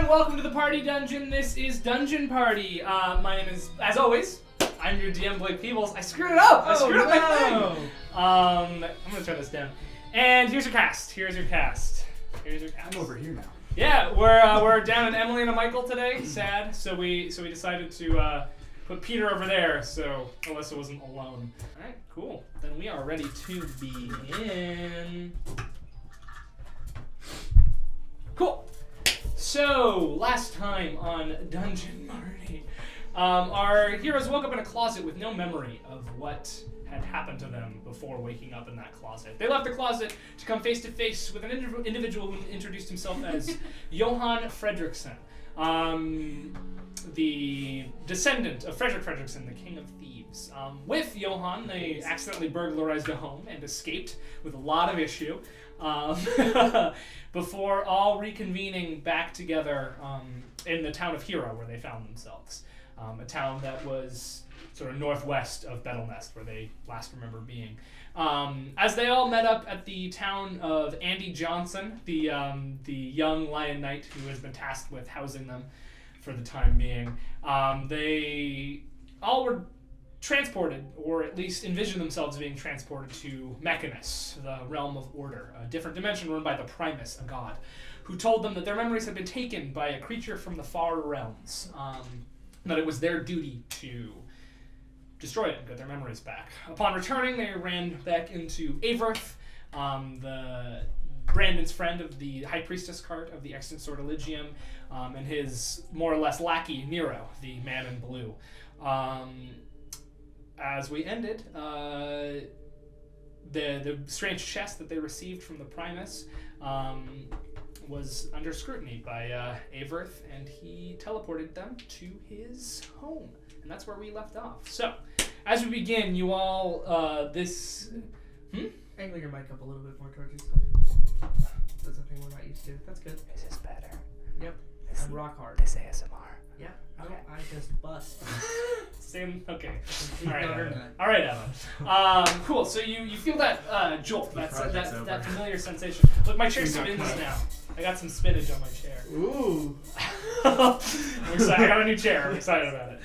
welcome to the Party Dungeon. This is Dungeon Party. My name is, as always, I'm your DM, Blake Peebles. I screwed it up! I screwed up my thing! I'm gonna turn this down. And here's your cast. Here's your cast. I'm over here now. Yeah, we're down at Emily and Michael today. Sad. So we decided to put Peter over there, so Alyssa wasn't alone. Alright, cool. Then we are ready to begin. Cool. So, last time on Dungeon Party, our heroes woke up in a closet with no memory of what had happened to them before waking up in that closet. They left the closet to come face to face with an individual who introduced himself as Johann Fredriksson, the descendant of Frederick Fredriksson, the King of Thieves. With Johann, they accidentally burglarized a home and escaped with a lot of issue. Before all reconvening back together in the town of Hiira, where they found themselves. A town that was sort of northwest of Betelnest, where they last remember being. As they all met up at the town of Andy Johnson, the young Lion Knight who has been tasked with housing them for the time being, they all were transported, or at least envision themselves being transported to Mechanus, the realm of order, a different dimension run by the Primus, a god, who told them that their memories had been taken by a creature from the far realms, that it was their duty to destroy it and get their memories back. Upon returning, they ran back into Averth, the Brandon's friend of the High Priestess cart of the Extant Sortilegium, and his more or less lackey, Nero, the man in blue. As we ended, the strange chest that they received from the Primus was under scrutiny by Averth, and he teleported them to his home. And that's where we left off. So, as we begin, you all, Angle your mic up a little bit more towards yourself. That's something we're not used to. That's good. Is this better? Yep. I'm rock hard. This ASMR. Yeah. Okay. I just bust. Same. Okay. All All right, Ellen. Cool. So you feel that jolt, that familiar sensation. Look, my chair spins now. I got some spinach on my chair. Ooh. I'm excited. I got a new chair. I'm excited about it.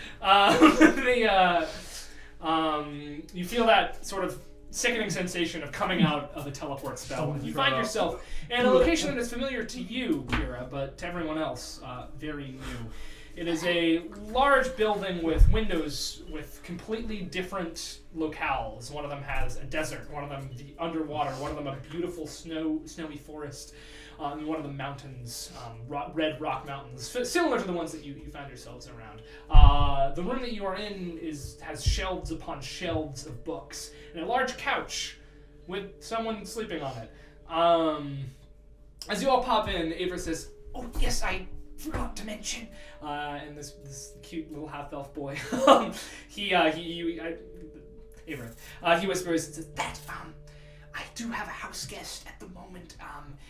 You feel that sort of sickening sensation of coming out of a teleport spell. You find yourself in a location that is familiar to you, Kira, but to everyone else, very new. It is a large building with windows with completely different locales. One of them has a desert, one of them the underwater, one of them a beautiful snowy forest, and one of them mountains, red rock mountains, similar to the ones that you found yourselves around. The room that you are in has shelves upon shelves of books, and a large couch with someone sleeping on it. As you all pop in, Ava says, "Oh yes, I forgot to mention," and this cute little half-elf boy, he whispers that I do have a house guest at the moment.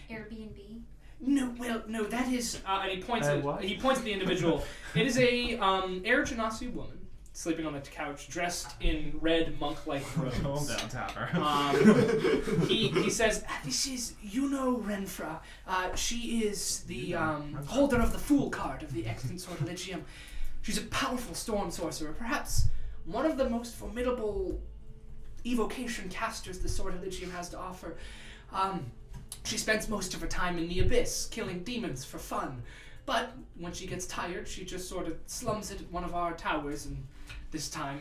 Airbnb? No, that is, and he points at the individual. It is a Air Genasi woman sleeping on the couch, dressed in red monk-like robes. Calm down, Tapper. He says, "This is Yuno Renfra. She is the holder of the Fool card of the Extant Sortilegium. She's a powerful storm sorcerer, perhaps one of the most formidable evocation casters the Sortilegium has to offer. She spends most of her time in the Abyss, killing demons for fun. But when she gets tired, she just sort of slums it at one of our towers, and this time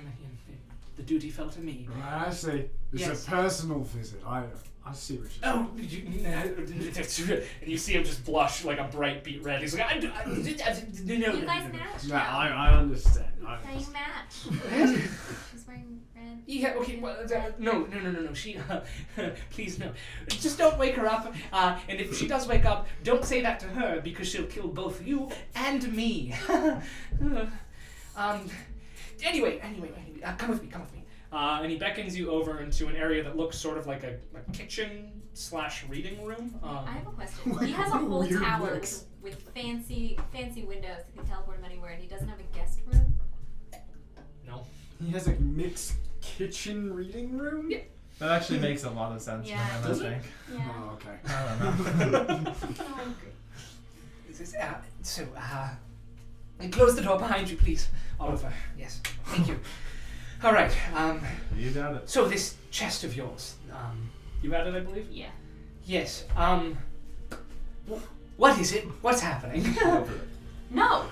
the duty fell to me." I see. It's Yes. a personal visit. I see what you're saying. And you see him just blush like a bright beet red. He's like, You guys match? No, I understand. Now you match. She's wearing red. Yeah, okay, well, no. She, please no. Just don't wake her up, and if she does wake up, don't say that to her, because she'll kill both you and me. Anyway, come with me. And he beckons you over into an area that looks sort of like a kitchen/reading room. I have a question. He has a whole tower with fancy windows that can teleport him anywhere, and he doesn't have a guest room? No. He has a mixed kitchen reading room? Yeah. That actually makes a lot of sense Yeah. for him, I think. Yeah. Oh, okay. I don't know. He says, So, and close the door behind you, please, Oliver. Yes, thank you. All right. You got it. So this chest of yours, you had it, I believe. Yeah. Yes. What is it? What's happening? No,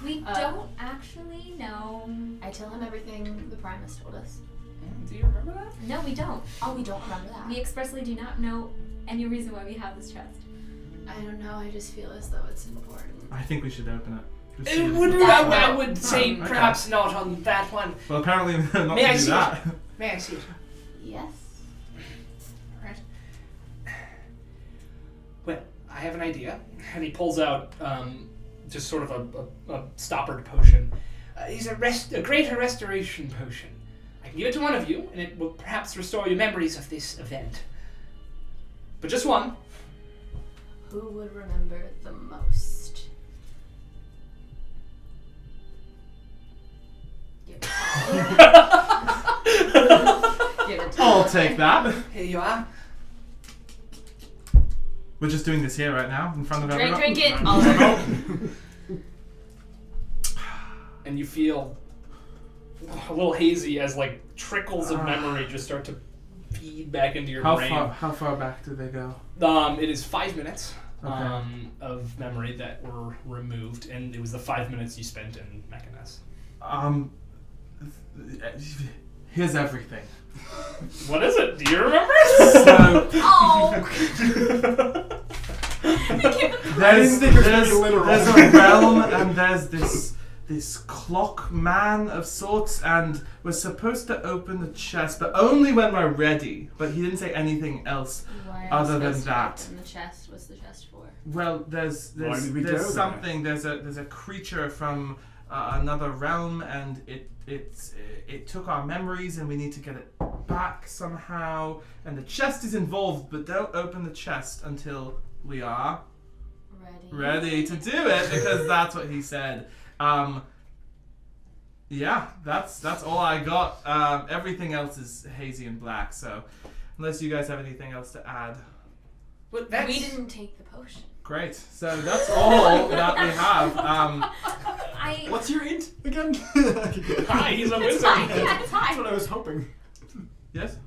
we don't actually know. I tell him everything the Primus told us. Do you remember that? No, we don't. Oh, we don't remember that. We expressly do not know any reason why we have this chest. I don't know, I just feel as though it's important. I think we should open it. Just It see would, if- I would say okay. perhaps not on that one. Well, apparently not May to I do see that. it? May I see it? Yes. Alright. Well, I have an idea. And he pulls out just sort of a stoppered potion. It's a greater restoration potion. I can give it to one of you, and it will perhaps restore your memories of this event. But just one. Who would remember the most? Give it Give it to I'll take that. Here you are. We're just doing this here right now, in front of everyone. Drink it. Oliver. And you feel a little hazy as like trickles of memory just start to feed back into your brain. How far back do they go? It is 5 minutes Okay. of memory that were removed, and it was the 5 minutes you spent in Mechanus. Here's everything. What is it? Do you remember? So Oh! there's think it was gonna be literal. there's a realm, and there's this clock man of sorts, and we're supposed to open the chest, but only when we're ready. But he didn't say anything else. Why are Other we than supposed that. to open the chest? What's the chest for? Well, there's Why did we go there's there? something. There's a creature from another realm, and it took our memories, and we need to get it back somehow. And the chest is involved, but don't open the chest until we are ready to do it, because that's what he said. Yeah, that's all I got. Everything else is hazy and black. So, unless you guys have anything else to add, Well, that's, We didn't take the potion. great. So that's all that we have. What's your int again? Hi, he's a It's wizard. fine. Yeah, it's That's fine. what I was hoping. Yes.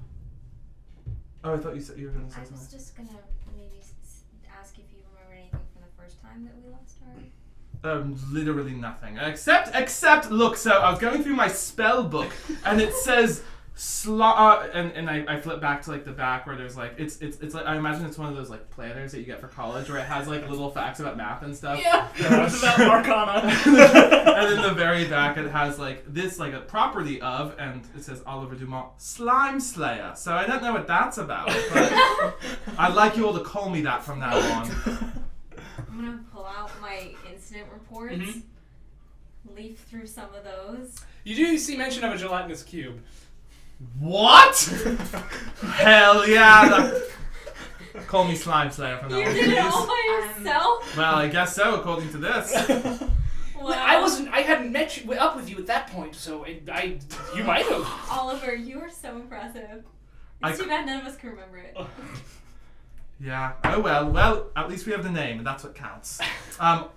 Oh, I thought you were going to say I was something. just gonna maybe ask if you remember anything from the first time that we lost our. Literally nothing. Except, look, so I was going through my spell book, and it says, and I flip back to, like, the back where there's, like, it's like, I imagine it's one of those, like, planners that you get for college, where it has, like, little facts about math and stuff. Yeah, it's about Arcana. And in the very back, it has, like, this, like, a property of, and it says Oliver Dumont, Slime Slayer. So I don't know what that's about, but I'd like you all to call me that from now on. I'm gonna pull out my incident reports, leaf through some of those. You do see mention of a gelatinous cube. What? Hell yeah! Call me Slime Slayer from now You on, did it all please. by yourself? Well, I guess so, according to this. Wow. I hadn't met you up with you at that point, so you might have. Oliver, you are so impressive. I It's too bad none of us can remember it. Yeah. Oh well. Well, at least we have the name, and that's what counts. But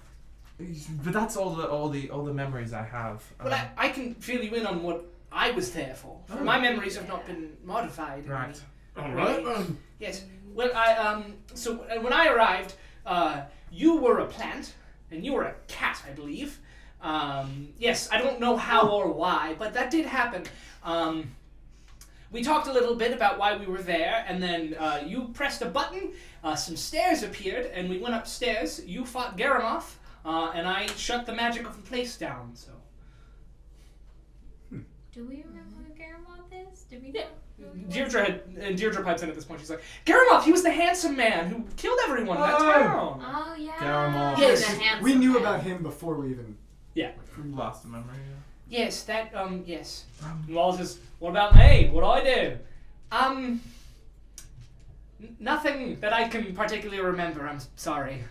that's all the memories I have. Well, I can fill you in on what I was there for. Oh. My memories have not been modified. in Right. any- Alright then. Yes. Well, so when I arrived, you were a plant, and you were a cat, I believe. Yes, I don't know how or why, but that did happen. We talked a little bit about why we were there, and then you pressed a button, some stairs appeared, and we went upstairs. You fought Garamoth, and I shut the magic of the place down, so... Do we remember who Garamoth is? Did we Yeah. know who he was? Deirdre pipes in at this point. She's like, Garamoth, he was the handsome man who killed everyone in that Oh. town. Oh, yeah. Garamoth. Yes, The handsome We knew man. about him before we even. Lost a memory. Yes, that, yes. And Wallace says, what about me? What'd I do? Nothing that I can particularly remember, I'm sorry.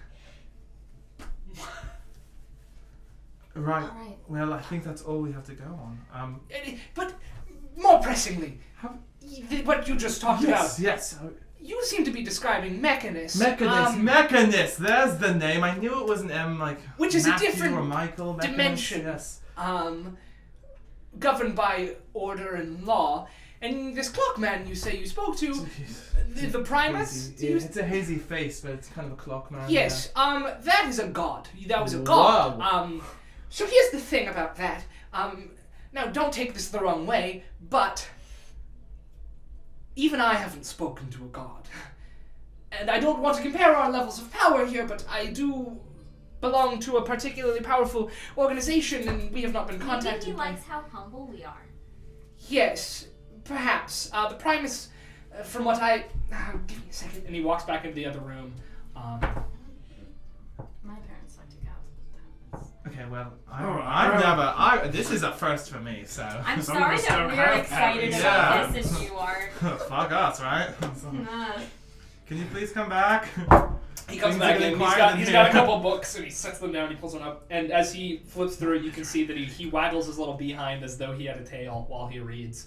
Right. Alright. Well, I think that's all we have to go on. But more pressingly, How- what you just talked Yes. You seem to be describing Mechanist. Mechanist. There's the name. I knew it was an M, like Which is Matthew a different or Michael. Mechanist, dimension. Yes. Governed by order and law. And this clockman you say you spoke to, the Primus? It's a hazy face, but it's kind of a clock man. Yes, that is a god. That was a god. Wow. So here's the thing about that. Now don't take this the wrong way, but even I haven't spoken to a god. And I don't want to compare our levels of power here, but I do belong to a particularly powerful organization, and we have not been contacted. Maybe he likes how humble we are. Yes, perhaps. The Primus, from what I... give me a second. And he walks back into the other room. My parents like to go. Okay, well, this is a first for me, so. I'm Some sorry of us that don't we're have excited parents. about Yeah. this and you are. Fuck us, right? Can you please come back? He comes Things back are in. getting He's quiet in got a here. couple books, and he sets them down. He pulls one up, and as he flips through it, you can see that he waggles his little behind as though he had a tail while he reads.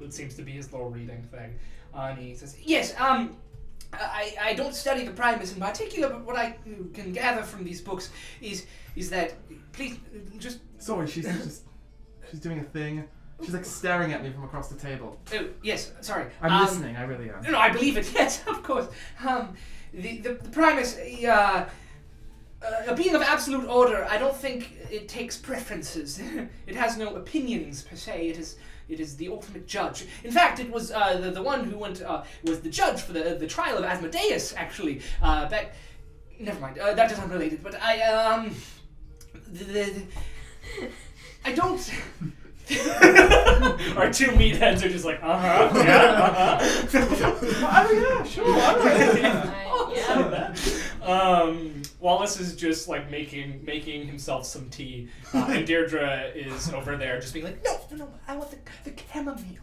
It seems to be his little reading thing. And he says, "Yes, I don't study the Primus in particular, but what I can gather from these books is that please just Sorry, she's doing a thing. She's like staring at me from across the table. oh yes, sorry. I'm listening. I really am. No, I believe it. Yes, of course. The Primus, a being of absolute order. I don't think it takes preferences. It has no opinions per se. It is the ultimate judge. In fact, it was the one who was the judge for the trial of Asmodeus. Actually, back. Never mind. That is unrelated. But I don't. Our two meatheads are just like, yeah, Oh yeah, sure. Wallace is just like making himself some tea, and Deirdre is over there just being like, no, I want the chamomile.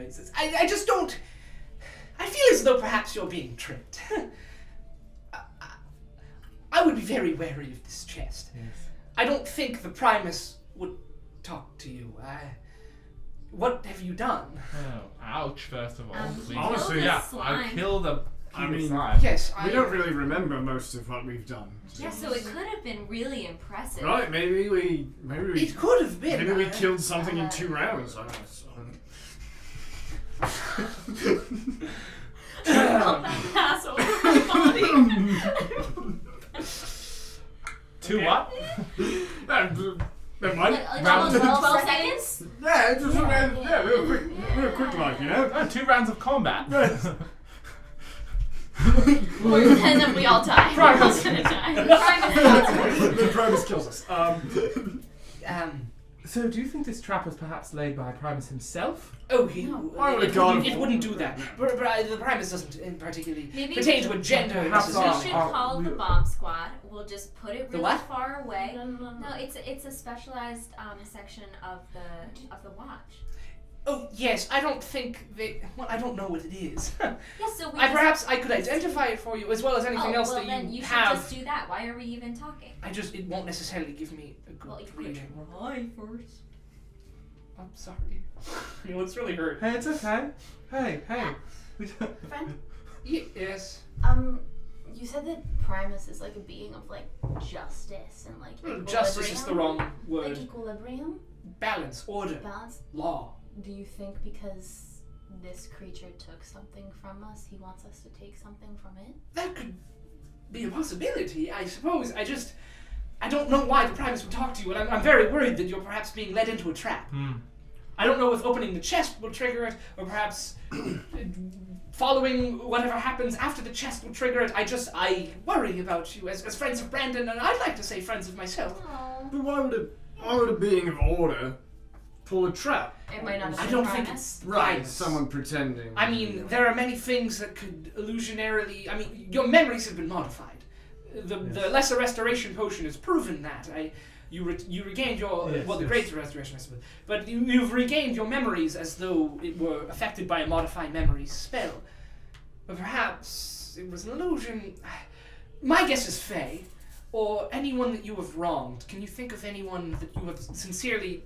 He says, I just don't. I feel as though perhaps you're being tricked. I would be very wary of this chest. Yes. I don't think the Primus would talk to you. What have you done? Oh, ouch! First of all, please. honestly, killed yeah, the I slime. killed a I mean, slime. Yes, We don't really remember most of what we've done. Yeah, so it could have been really impressive. Right, maybe we It could have been. maybe we killed something in 2 rounds. I Pass over my body. 2 what? Never mind. Like Round almost 12 12 seconds? Yeah, it's just real quick like, you know. 2 rounds of combat. And then we all die. We're all gonna die. The Primus kills us. So, do you think this trap was perhaps laid by Primus himself? Oh, Why would a god it wouldn't do that. But the Primus doesn't particularly Maybe pertain we- to a gender. Perhaps We necessarily. should Oh, call we- the bomb squad. We'll just put it The really what? far away. No. No, it's a specialized section of the watch. Oh yes, I don't think they. Well, I don't know what it is. Yeah, so we Perhaps I could identify it for you as well as anything else well, that then you should have. just do that. Why are we even talking? It won't necessarily give me a good Well, you could reading. try first. I'm sorry. He looks really hurt. Hey, it's okay. Hey. Friend, Yes. you said that Primus is like a being of like justice and like Justice is the wrong Like word. equilibrium, Balance, order, balance. law. Do you think because this creature took something from us, he wants us to take something from it? That could be a possibility, I suppose. I don't know why the Primus would talk to you, and I'm very worried that you're perhaps being led into a trap. I don't know if opening the chest will trigger it, or perhaps following whatever happens after the chest will trigger it. I worry about you as friends of Brandon, and I'd like to say friends of myself. Oh. But why would a being of order pull a trap? It might not have I been don't think Primus. it's right. Someone pretending. I mean, there are many things that could illusionarily... I mean, your memories have been modified. The Lesser Restoration Potion has proven that. You regained your... the Greater Restoration, I suppose. But you've regained your memories as though it were affected by a Modify Memories spell. But perhaps it was an illusion. My guess is Faye, or anyone that you have wronged. Can you think of anyone that you have sincerely...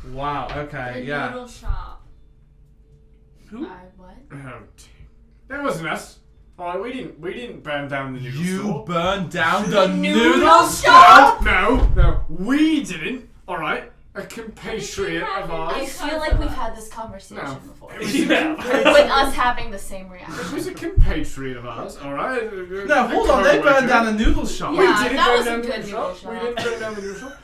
Wow. Okay. The Yeah. noodle shop. Who? What? Oh, that wasn't us. Alright, we didn't burn down the noodle You store. burned down the noodle No, shop. no, we didn't. Alright, a compatriot How did of you I ours. feel like we've had this conversation No. before. It was, Yeah. With us having the same it reaction. was a compatriot of ours, alright? No, hold on. They burned down a noodle shop. We Yeah, didn't that burn was a down good the noodle noodle shop. shop. We didn't burn down the noodle shop.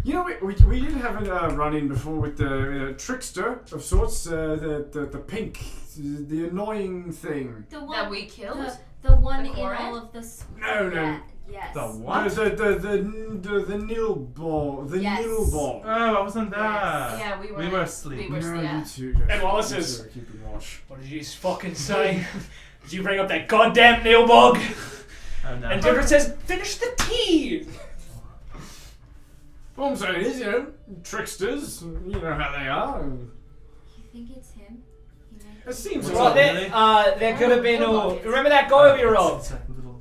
You know, we did have a run-in before with the trickster of sorts, the pink, the annoying thing. The That one we killed? the one The in Koran? all of the No, no. Yeah, yes. The No, what? the nil ball, the Yes. nil ball. Oh, I wasn't there. Yeah, we We were asleep. we were- No, yeah. you two, yes. And Wallace You is- two are keeping watch. What did you fucking say? Did you bring up that goddamn nail bug? Oh no. And Dimmer says, finish the tea! All I'm saying is, tricksters, you know how they are. You think it's him? He might- It seems What's Well, up, like... there could have been remember that guy we robbed? It's like a little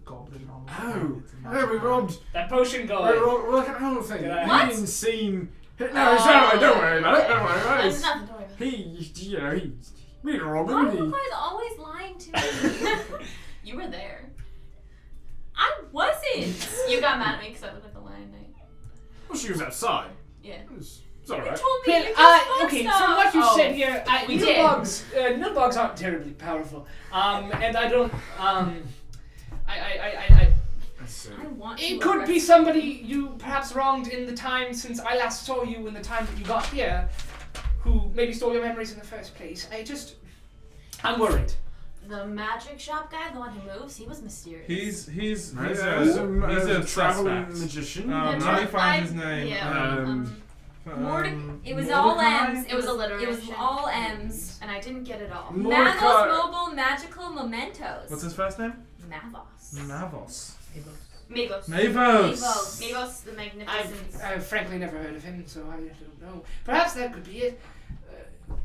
goblin on the Oh, ground. It's a no, magic we hand. robbed. That potion We guy. robbed like an whole thing. Did I- He What? didn't seem. No, it's alright. Don't worry about it. Don't worry about There's it. nothing to worry about. He, we didn't rob Why are him. you guys always lying to me? You were there. I wasn't. You got mad at me because I looked like the lion knight. Well, she was outside. Yeah. It's You alright. told me Then, you just fucked okay, stuff. from what you Oh, said here, we did. nilbugs aren't terribly powerful. And I don't, I Let's see. I want to it could be arrest somebody you perhaps wronged in the time since I last saw you in the time that you got here, who maybe stole your memories in the first place. I'm worried. The magic shop guy, the one who moves, he was mysterious. He's He's a traveling suspect. magician. Let me find his name. Yeah. It was all M's. It was alliteration. It was all M's. And I didn't get it all. Mordecai. Mavos Mobile Magical Mementos. What's his first name? Mavos. Mavos. Mavos. Mavos. Mavos the Magnificent. I've frankly never heard of him, so I don't know. Perhaps that could be it.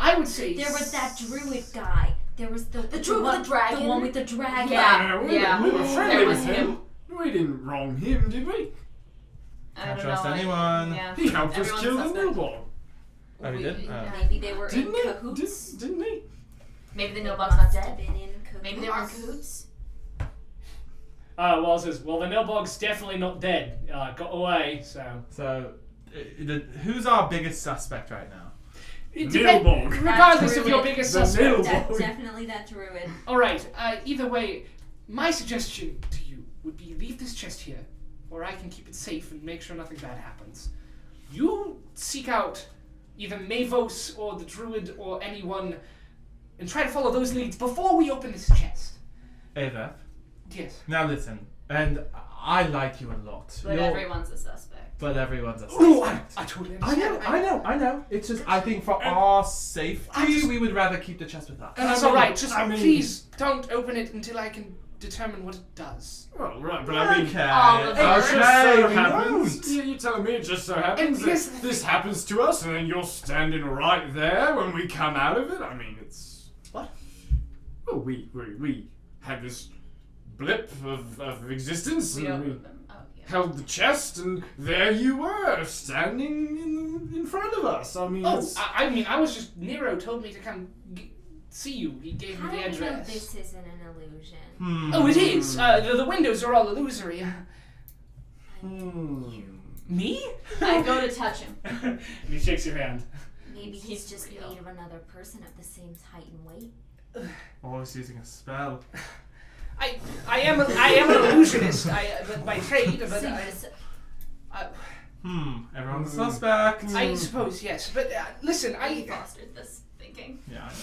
I would say There was that druid guy. There was the druid with the dragon? The one with the dragon. Yeah. We were friendly There with was him. We didn't wrong him, did we? I Can't don't trust know, anyone. Yeah. He helped us Everyone's kill the suspect. newborn. Oh, he did? Oh. Maybe they were Didn't in he? cahoots. Didn't he? Maybe the They nilbug's not must have dead. been in cahoots. Maybe they were in cahoots. Wallace says, well, the nilbug's definitely not dead. Got away, so. So, who's our biggest suspect right now? It Nilbug. regardless of druid. your biggest The suspect. Nilbug. Definitely that druid. Alright, either way, my suggestion to you would be leave this chest here, or I can keep it safe and make sure nothing bad happens. You seek out either Mavos or the druid or anyone and try to follow those leads before we open this chest. Ava. Yes. Now listen, and I like you a lot. But everyone's a suspect. But everyone's a Oh, suspect. I totally I understand. know. It's just, I think for our safety, we would rather keep the chest with us. And that's I mean- alright, just I mean- please don't open it until I can determine what it does. Well, right, but I mean, Okay, all of it just so okay, we happens. won't. You're telling me it just so happens And that yes- this happens to us, and then you're standing right there when we come out of it. I mean, it's What? Well, we had this blip of existence, We and opened we them. Oh, yeah. held the chest, and there you were, standing in front of us. I mean, Oh, it's, I mean, I was just, Nero told me to come see you. He gave How me do the you know address. this isn't an illusion? Oh, it is. The windows are all illusory. Me? I go to touch him. And he shakes your hand. Maybe he's He's just real. made of another person of the same height and weight. Always using a spell. I am an illusionist by trade, but Everyone's a suspect. I suppose yes. But listen, He fostered this thinking. Yeah, I know.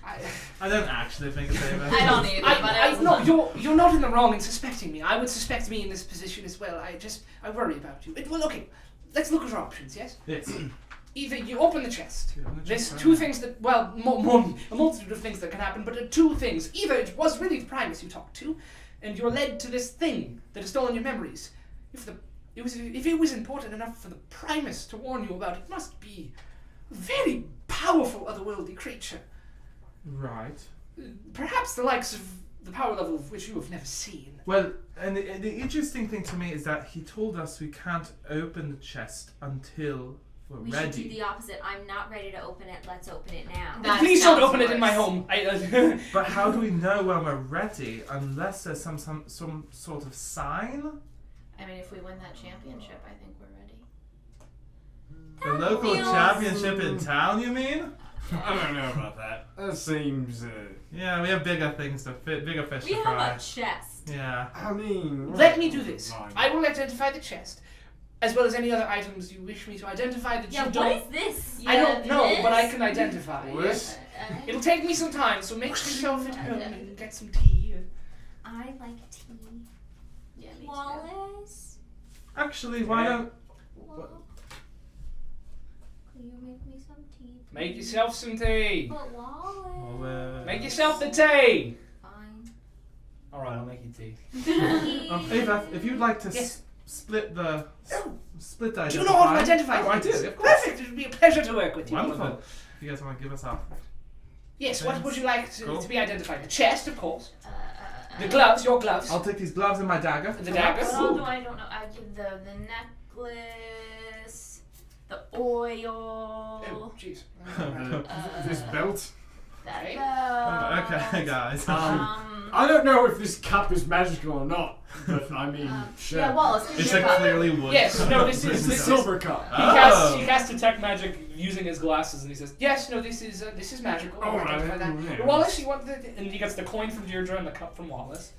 I I don't actually think it's Ava. I don't either, but no, you're not in the wrong in suspecting me. I would suspect me in this position as well. I worry about you. Well, okay, let's look at our options. Yes. Yes. Either you open the chest. You open the There's chest, two right. things that, well, a multitude of things that can happen, but two things. Either it was really the Primus you talked to, and you're led to this thing that has stolen your memories. If it was important enough for the Primus to warn you about, it must be a very powerful otherworldly creature. Right. Perhaps the likes of the power level of which you have never seen. Well, and the interesting thing to me is that he told us we can't open the chest until We're We should do ready. the opposite. I'm not ready to open it. Let's open it now. That Please don't sounds open it in my worse. home. But how do we know when we're ready unless there's some sort of sign? I mean, if we win that championship, I think we're ready. The local feels- championship in town, you mean? I don't know about that. That seems. Yeah, we have bigger things to bigger fish We to have fry. a chest. Yeah. I mean. Let me do this. Fine. I will identify the chest, as well as any other items you wish me to identify that Yeah, you what don't. is this? I don't know, but I this? can identify. What? Yes. It'll take me some time, so make yourself at home and get some tea. I like tea. Yeah, me too. Wallace? Actually, why Yeah. don't Can you make me some tea? Make please? yourself some tea. But Wallace. Make yourself the tea. Fine. All right, I'll make you tea. Ava, if you'd like to Yes. split the split the Do you know how to identify? identify? Oh, I do. things? Of course. Perfect. It would be a pleasure to work with you. Wonderful. If you guys want to give us our Yes. What would you like Cool. to be identified? The chest, of course. The gloves. Your gloves. I'll take these gloves and my dagger. The dagger. What all do I don't know? I give the necklace, the oil, Oh, jeez. This belt. that Okay. belt. Okay, guys. I don't know if this cup is magical or not, but I mean, sure. Yeah, Wallace, give me It's your like cup. clearly wood. Yes. No. This It's is the this is. silver cup. He casts detect magic using his glasses, and he says, "Yes, no, this is magical. Oh, I'll identify right, that. yeah. Wallace, you want the?" And he gets the coin from Deirdre and the cup from Wallace.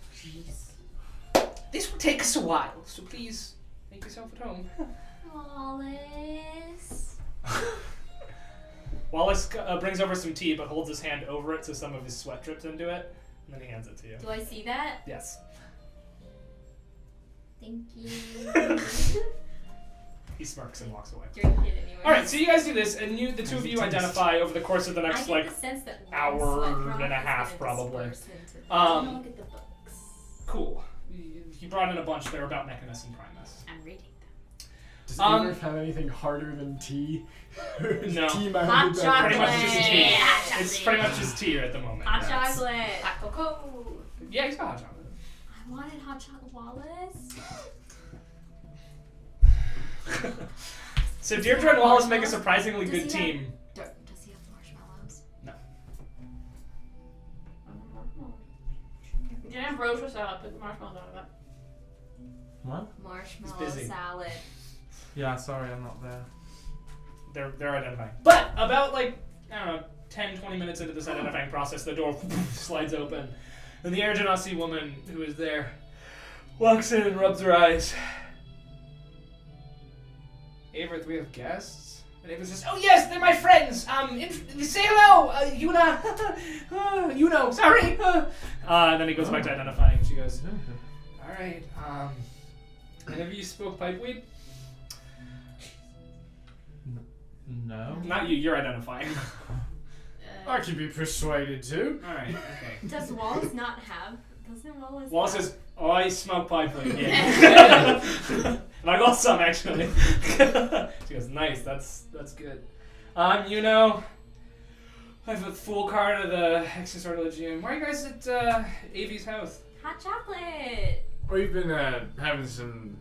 This will take us a while, so please make yourself at home. Wallace. Wallace brings over some tea, but holds his hand over it so some of his sweat drips into it, and then he hands it to you. Do I see that? Yes. Thank you. He smirks and walks away. Drink it anyway. All right, so you guys do this, and the two of you identify over the course of the I next get the sense that one hour sweat drop and a is half, gonna probably. disperse into- Look at the books. Cool. He brought in a bunch. They're about Mechanus and Primus. I'm reading Does Um, Earth have anything harder than tea? No. Tea my Hot hundred chocolate. Pretty much just tea. Hot It's chocolate. pretty much just tea at the moment. Hot yeah. chocolate. Hot cocoa. Yeah, he's got hot chocolate. I wanted hot chocolate, Wallace. So Deirdre and Wallace make a surprisingly Does good he have- team. Does he have marshmallows? Get ambrosia salad. Put the marshmallows out of that. What? Marshmallow busy. salad. Yeah, sorry, I'm not there. They're identifying. But about like, I don't know, 10, 20 minutes into this identifying process, the door slides open. And the Air Genasi woman who is there walks in and rubs her eyes. Averith, we have guests? And Averith says, "Oh yes, they're my friends. Say hello, Yuna. Yuno, sorry." And then he goes back to identifying. She goes, "All right. Any of you spoke pipeweed?" No. Not you. You're identifying. I can be persuaded to. All right. Okay. Does Wallace not have? Doesn't Wallace? Wallace have- says, "Oh, I smoke pipeweed." Yeah. And I got some actually. She goes, "Nice. That's good." You know, I have a full card of the Exorcism. Why are you guys at Avi's house? hot chocolate. We've been having some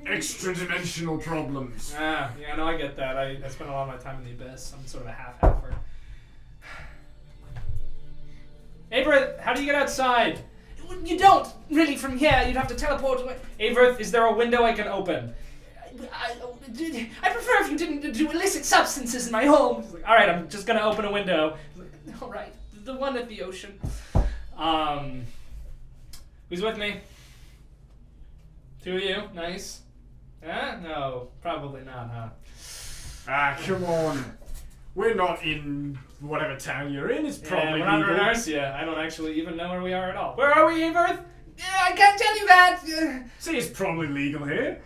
extra-dimensional problems. Yeah, no, I get that. I spend a lot of my time in the abyss. I'm sort of a half-halfer. Averith, how do you get outside? You don't really from here. You'd have to teleport away. Averith, is there a window I can open? I prefer if you didn't do illicit substances in my home. He's like, all right, I'm just gonna open a window. He's like, all right, the one at the ocean. Who's with me? Two of you, nice. No, probably not, huh? Ah, come on. We're not in whatever town you're in. It's probably we're not in legal. Arcia. I don't actually even know where we are at all. Where are we, Averith? Yeah, I can't tell you that. See, it's probably legal here.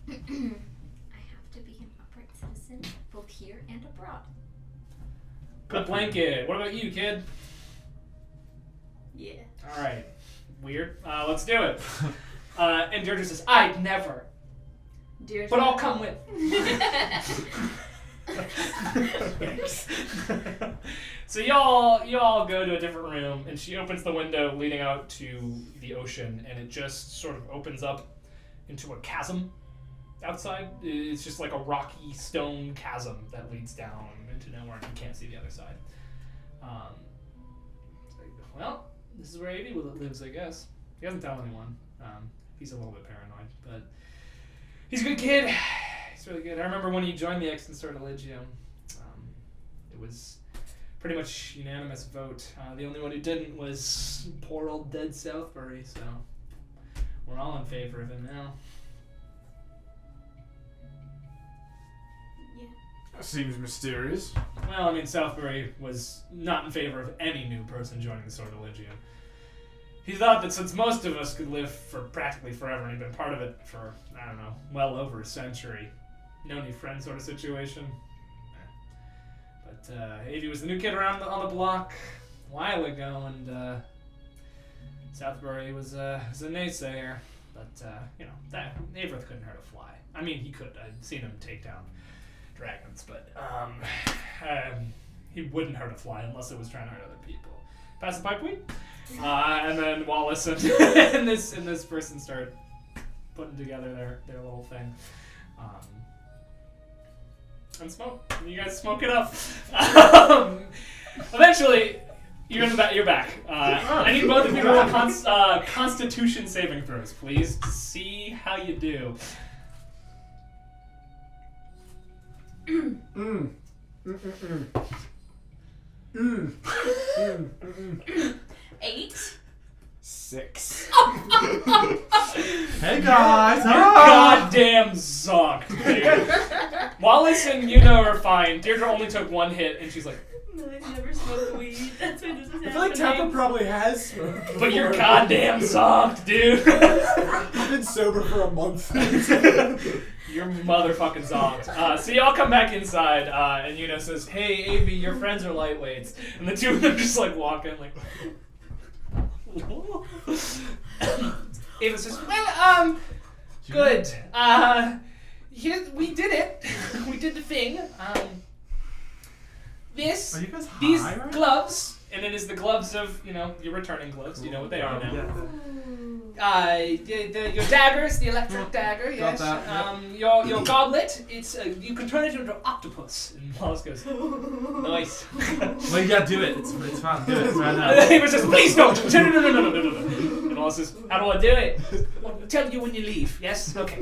I have to be an upright citizen, both here and abroad. Good blanket. What about you, kid? Yeah. All right. Weird. Let's do it. And Deirdre says, "I'd never, Dear but I'll come with." So y'all go to a different room, and she opens the window leading out to the ocean, and it just sort of opens up into a chasm outside, it's just like a rocky stone chasm that leads down into nowhere, and you can't see the other side. Well, this is where Avy lives, I guess. He hasn't told anyone. He's a little bit paranoid, but he's a good kid. He's really good. I remember when he joined the Extant Sortilegio, it was pretty much unanimous vote. The only one who didn't was poor old dead Southbury, so we're all in favor of him now. Yeah. That seems mysterious. Well, I mean, Southbury was not in favor of any new person joining the Sortilegio. He thought that since most of us could live for practically forever, and he'd been part of it for, I don't know, well over a century, no new friend sort of situation. But Avy was the new kid around on the block a while ago, and Southbury was a naysayer. But, that Averith couldn't hurt a fly. I mean, he could. I'd seen him take down dragons, but he wouldn't hurt a fly unless it was trying to hurt other people. Pass the pipeweed? And then Wallace and, and this person start putting together their little thing. And smoke. You guys smoke it up. Eventually, you're back. I need both of you to roll Constitution saving throws, please, to see how you do. 8. 6. Hey guys! You're goddamn zonked, dude. Wallace and Yuno are fine. Deirdre only took 1 hit, and she's like, No, I've never smoked weed. That's why this is happening. I feel like Tappa probably has smoked. but you're goddamn zonked, dude. I've been sober for a month. You're motherfucking zonked. So y'all come back inside, and Yuno says, hey, Avy, your friends are lightweights. And the two of them just like walk in like... Ava says, well, good. Here, we did it. We did the thing. Are you guys high, These right? gloves, and it is the gloves of, your returning gloves. You know what they are now. Yeah. Your daggers, the electric dagger, got yes. that, Your goblet, it's you can turn it into an octopus. And Wallace goes, nice. Well, yeah, do it. It's fun. Do it right now. And then Ava says, please don't. No. And Wallace says, how do I do it? I'll tell you when you leave. Yes. Okay.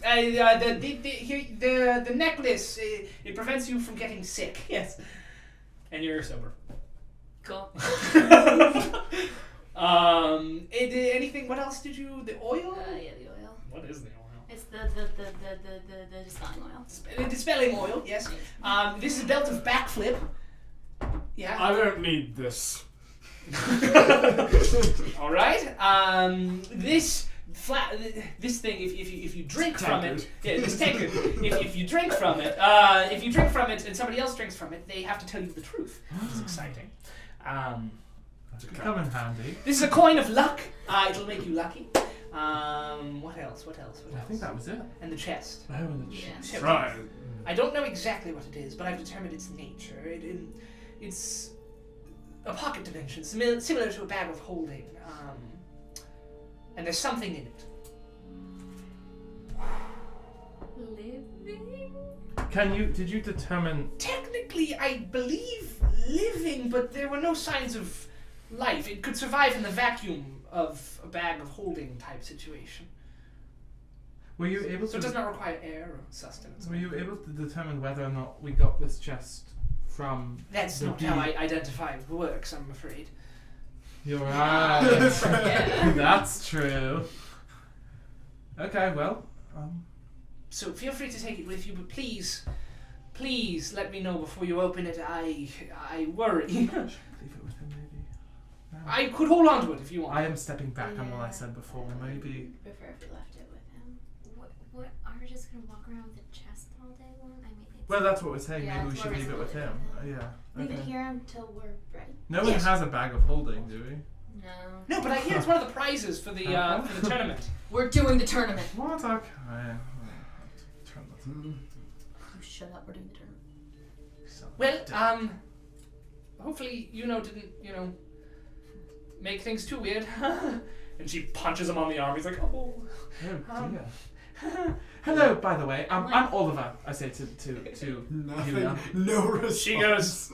The necklace, it prevents you from getting sick. Yes. And you're sober. Cool. Anything? What else did you? The oil? Yeah, the oil. What is the oil? It's the dispelling oil. The dispelling oil. Yes. This is a belt of backflip. Yeah. I don't need this. All right. This thing, if you drink from it, this tankard. If you drink from it, and somebody else drinks from it, they have to tell you the truth. It's exciting. That could come in handy. This is a coin of luck. It'll make you lucky. What else? I think that was it. And the chest. Oh, and the Yeah. chest. Right. I don't know exactly what it is, but I've determined its nature. It's a pocket dimension, similar to a bag of holding. And there's something in it. Living? Did you determine... Technically, I believe living, but there were no signs of life. It could survive in the vacuum of a bag of holding type situation. Were you able So it to... does not require air or sustenance. Were you able to determine whether or not we got this chest from... That's the not how I identify works, I'm afraid. You're right. Yeah. That's true. Okay, well... So feel free to take it with you, but please let me know before you open it. I worry. Leave it with him, maybe. No. I could hold on to it if you want. I am stepping back on what I said before. Maybe... Prefer if we left it with him. What? Are we just gonna walk around with a chest all day long? I mean, it's... Well, that's what we're saying. Yeah, Maybe we that's should what leave it we're with him. saying. Yeah. Leave Okay. it here until we're ready. No one Yes. has a bag of holding, do we? No. No, but I hear it's one of the prizes for the tournament. We're doing the tournament. What? Okay. Turn that. Oh, shut up. We're doing the tournament. Well, hopefully didn't make things too weird. And she punches him on the arm. He's like, oh. Oh dear. Hello, by the way. I'm Oliver. I say to Nothing. Hiira. No response. She goes,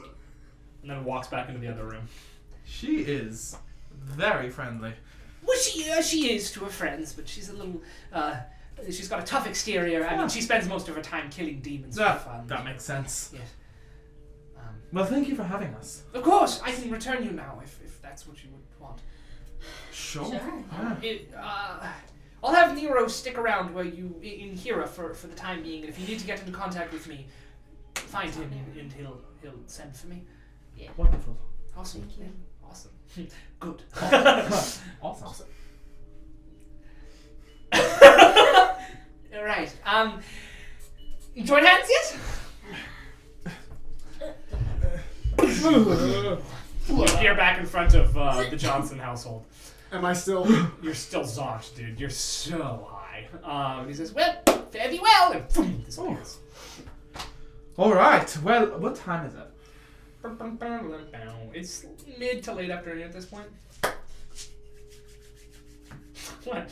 and then walks back into the other room. She is very friendly. Well, she is to her friends, but she's a little, she's got a tough exterior. I mean, she spends most of her time killing demons for fun. That makes sense. Yes. Well, thank you for having us. Of course, I can return you now if that's what you would want. Sure. Sure. I'll have Nero stick around where you in Hiira for the time being, and if you need to get into contact with me, find him and he'll send for me. Wonderful. Awesome. Thank you. Awesome. Good. Awesome. All right. You join hands yet? You're back in front of the Johnson household. Am I still? You're still zonked, dude. You're so high. He says, "Well, fare thee well," and boom, disappears. All right. Well, what time is it? It's mid to late afternoon at this point. What?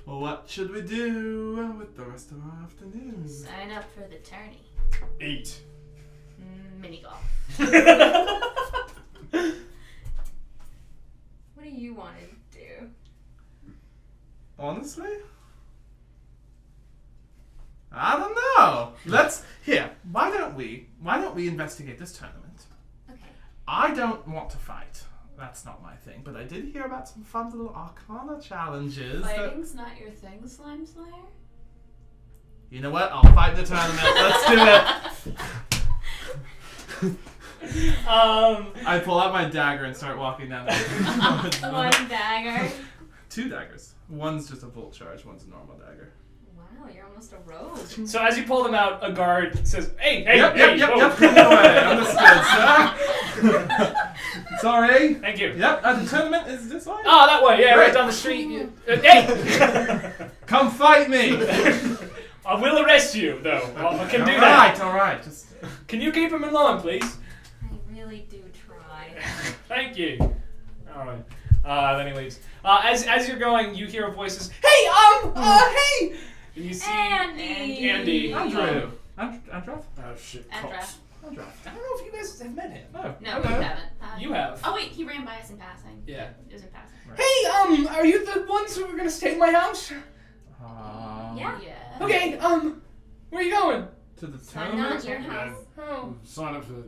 Well, what should we do with the rest of our afternoon? Sign up for the tourney. 8. Mini golf. What do you want to do? Honestly? I don't know. Why don't we investigate this tournament? Okay. I don't want to fight. That's not my thing. But I did hear about some fun little Arcana challenges. Fighting's not your thing, Slime Slayer? You know what? I'll fight the tournament. Let's do it. I pull out my dagger and start walking down the One dagger. 2 daggers. One's just a bolt charge, one's a normal dagger. Wow, you're almost a rogue. So as you pull them out, a guard says, "Hey, hey, Yep, hey, yep, whoa." yep. Put it away. Understood, sir. Sorry. Thank you. Yep, the tournament is this way. Oh, that way, yeah, Great. right down the street. Hey! Come fight me. I will arrest you, though. I can do that. All right. Just Can you keep him in line, please? I really do try. Thank you. All right. Then he leaves. As you're going, you hear voices. Hey, hey! And you see Andy. Andrew. Andrew. Oh shit. Andra. Cops. Andrew. I don't know if you guys have met him. No. No, Okay. we haven't. You have. Oh wait, he ran by us in passing. Yeah. It was in passing. Hey, are you the ones who were gonna stay at my house? Yeah. Yeah. Okay, where are you going? To the Sign tournament. up your house. Oh. Sign up for the.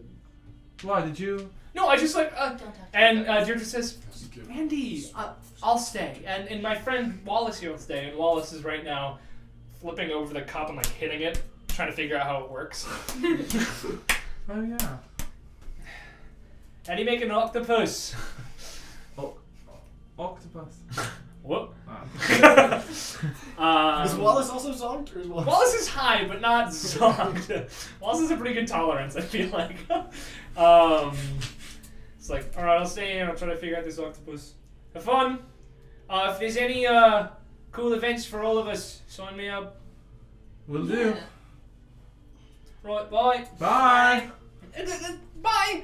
Why did you? No, I just Don't talk to and me. Deirdre says, Andy, I'll stay. And my friend Wallace here will stay. And Wallace is right now flipping over the cup and like hitting it, trying to figure out how it works. Oh yeah. How do you make an octopus? Octopus. Whoop. Is Wallace also zonked, or is Wallace is high, but not zonked. Wallace has a pretty good tolerance, I feel like. It's like, alright, I'll stay here. I'll try to figure out this octopus. Have fun. If there's any cool events for all of us, sign me up. Will do. Right, bye. Bye. Bye.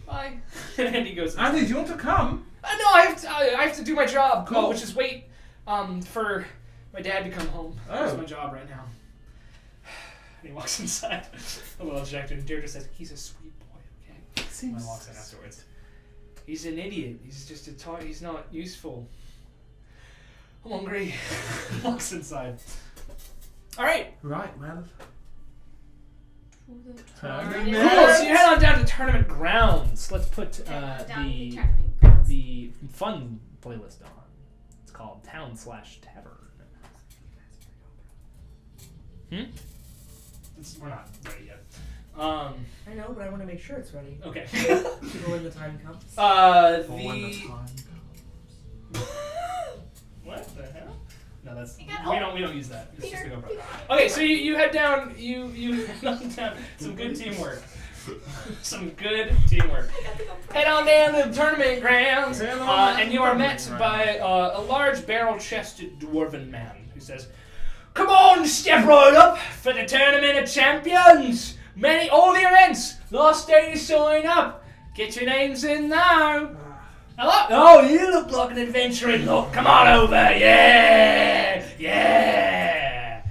Bye. And he goes. Andy, do you want to come? No, I have to do my job. Cool. Which is wait, for my dad to come home. That's Oh. my job right now. And he walks inside. A little ejected, and Deirdre says, "He's a sweet boy, okay?" And then walks in afterwards. He's an idiot. He's just a he's not useful. I'm hungry. Walks inside. All right. Right, well. Cool. Tournament. So you head on down to tournament grounds. Let's put Down the the tournament grounds. the fun playlist on. It's called Town/Tavern. We're not ready yet. I know, but I want to make sure it's ready. Okay. For when the time comes. For when the The time comes. what the hell? No, that's You we got- don't use that. It's just Peter, the GoPro. Okay, so you head down. You head on down. Some good teamwork. Some good teamwork. Head on down to the tournament grounds, and you are met by a large barrel-chested dwarven man who says, "Come on, step right up for the tournament of champions. All the events. Last day to sign up. Get your names in now." Hello? Oh, you look like an adventuring look. Come on over. Yeah. Yeah.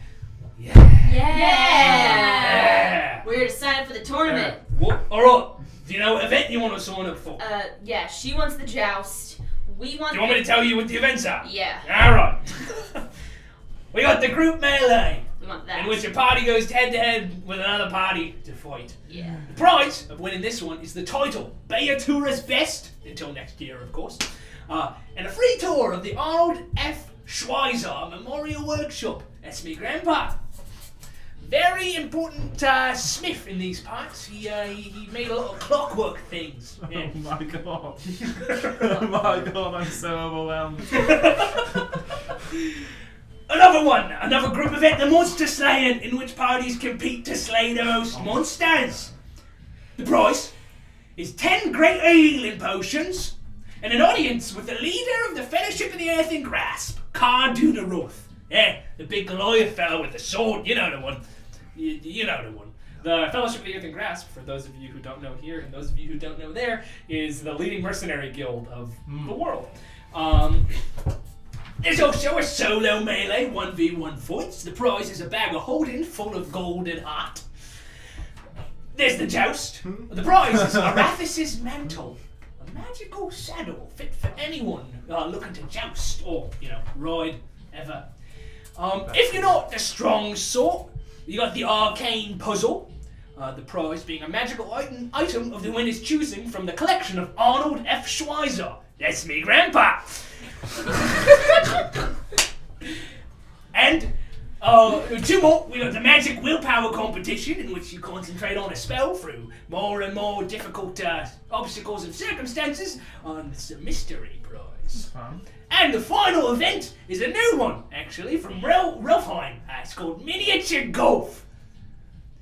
Yeah. Yeah. We're here to sign up for the tournament. Alright. Do you know what event you want to sign up for? Yeah, she wants the joust. We want. Do you want me to tell you what the events are? Yeah. Alright. We got the group melee, We want that. in which a party goes head to head with another party to fight. Yeah. The prize of winning this one is the title, Beatura's Best, until next year, of course, and a free tour of the Arnold F. Schweizer Memorial Workshop. That's me grandpa. Very important smith in these parts. He made a lot of clockwork things. Yeah. Oh my god. Oh my god, I'm so overwhelmed. Another group event, the Monster Slaying, in which parties compete to slay the most monsters. The prize is 10 great healing potions and an audience with the leader of the Fellowship of the Earthen Grasp, Cardunaroth. Yeah, the big Goliath fellow with the sword, you know the one. You know the one. The Fellowship of the Earthen Grasp, for those of you who don't know here and those of you who don't know there, is the leading mercenary guild of the world. There's also a solo melee 1v1 fights. The prize is a bag of holding full of gold and heart. There's the joust. The prize is Arathis' mantle, a magical saddle fit for anyone looking to joust or, ride ever. If you're not the strong sort, you got the arcane puzzle. The prize being a magical item of the winner's choosing from the collection of Arnold F. Schweizer. That's me, Grandpa. And two more. We got the magic willpower competition, in which you concentrate on a spell through more and more difficult obstacles and circumstances. It's a mystery prize. Fun. And the final event is a new one, actually, from Relfheim. It's called Miniature Golf.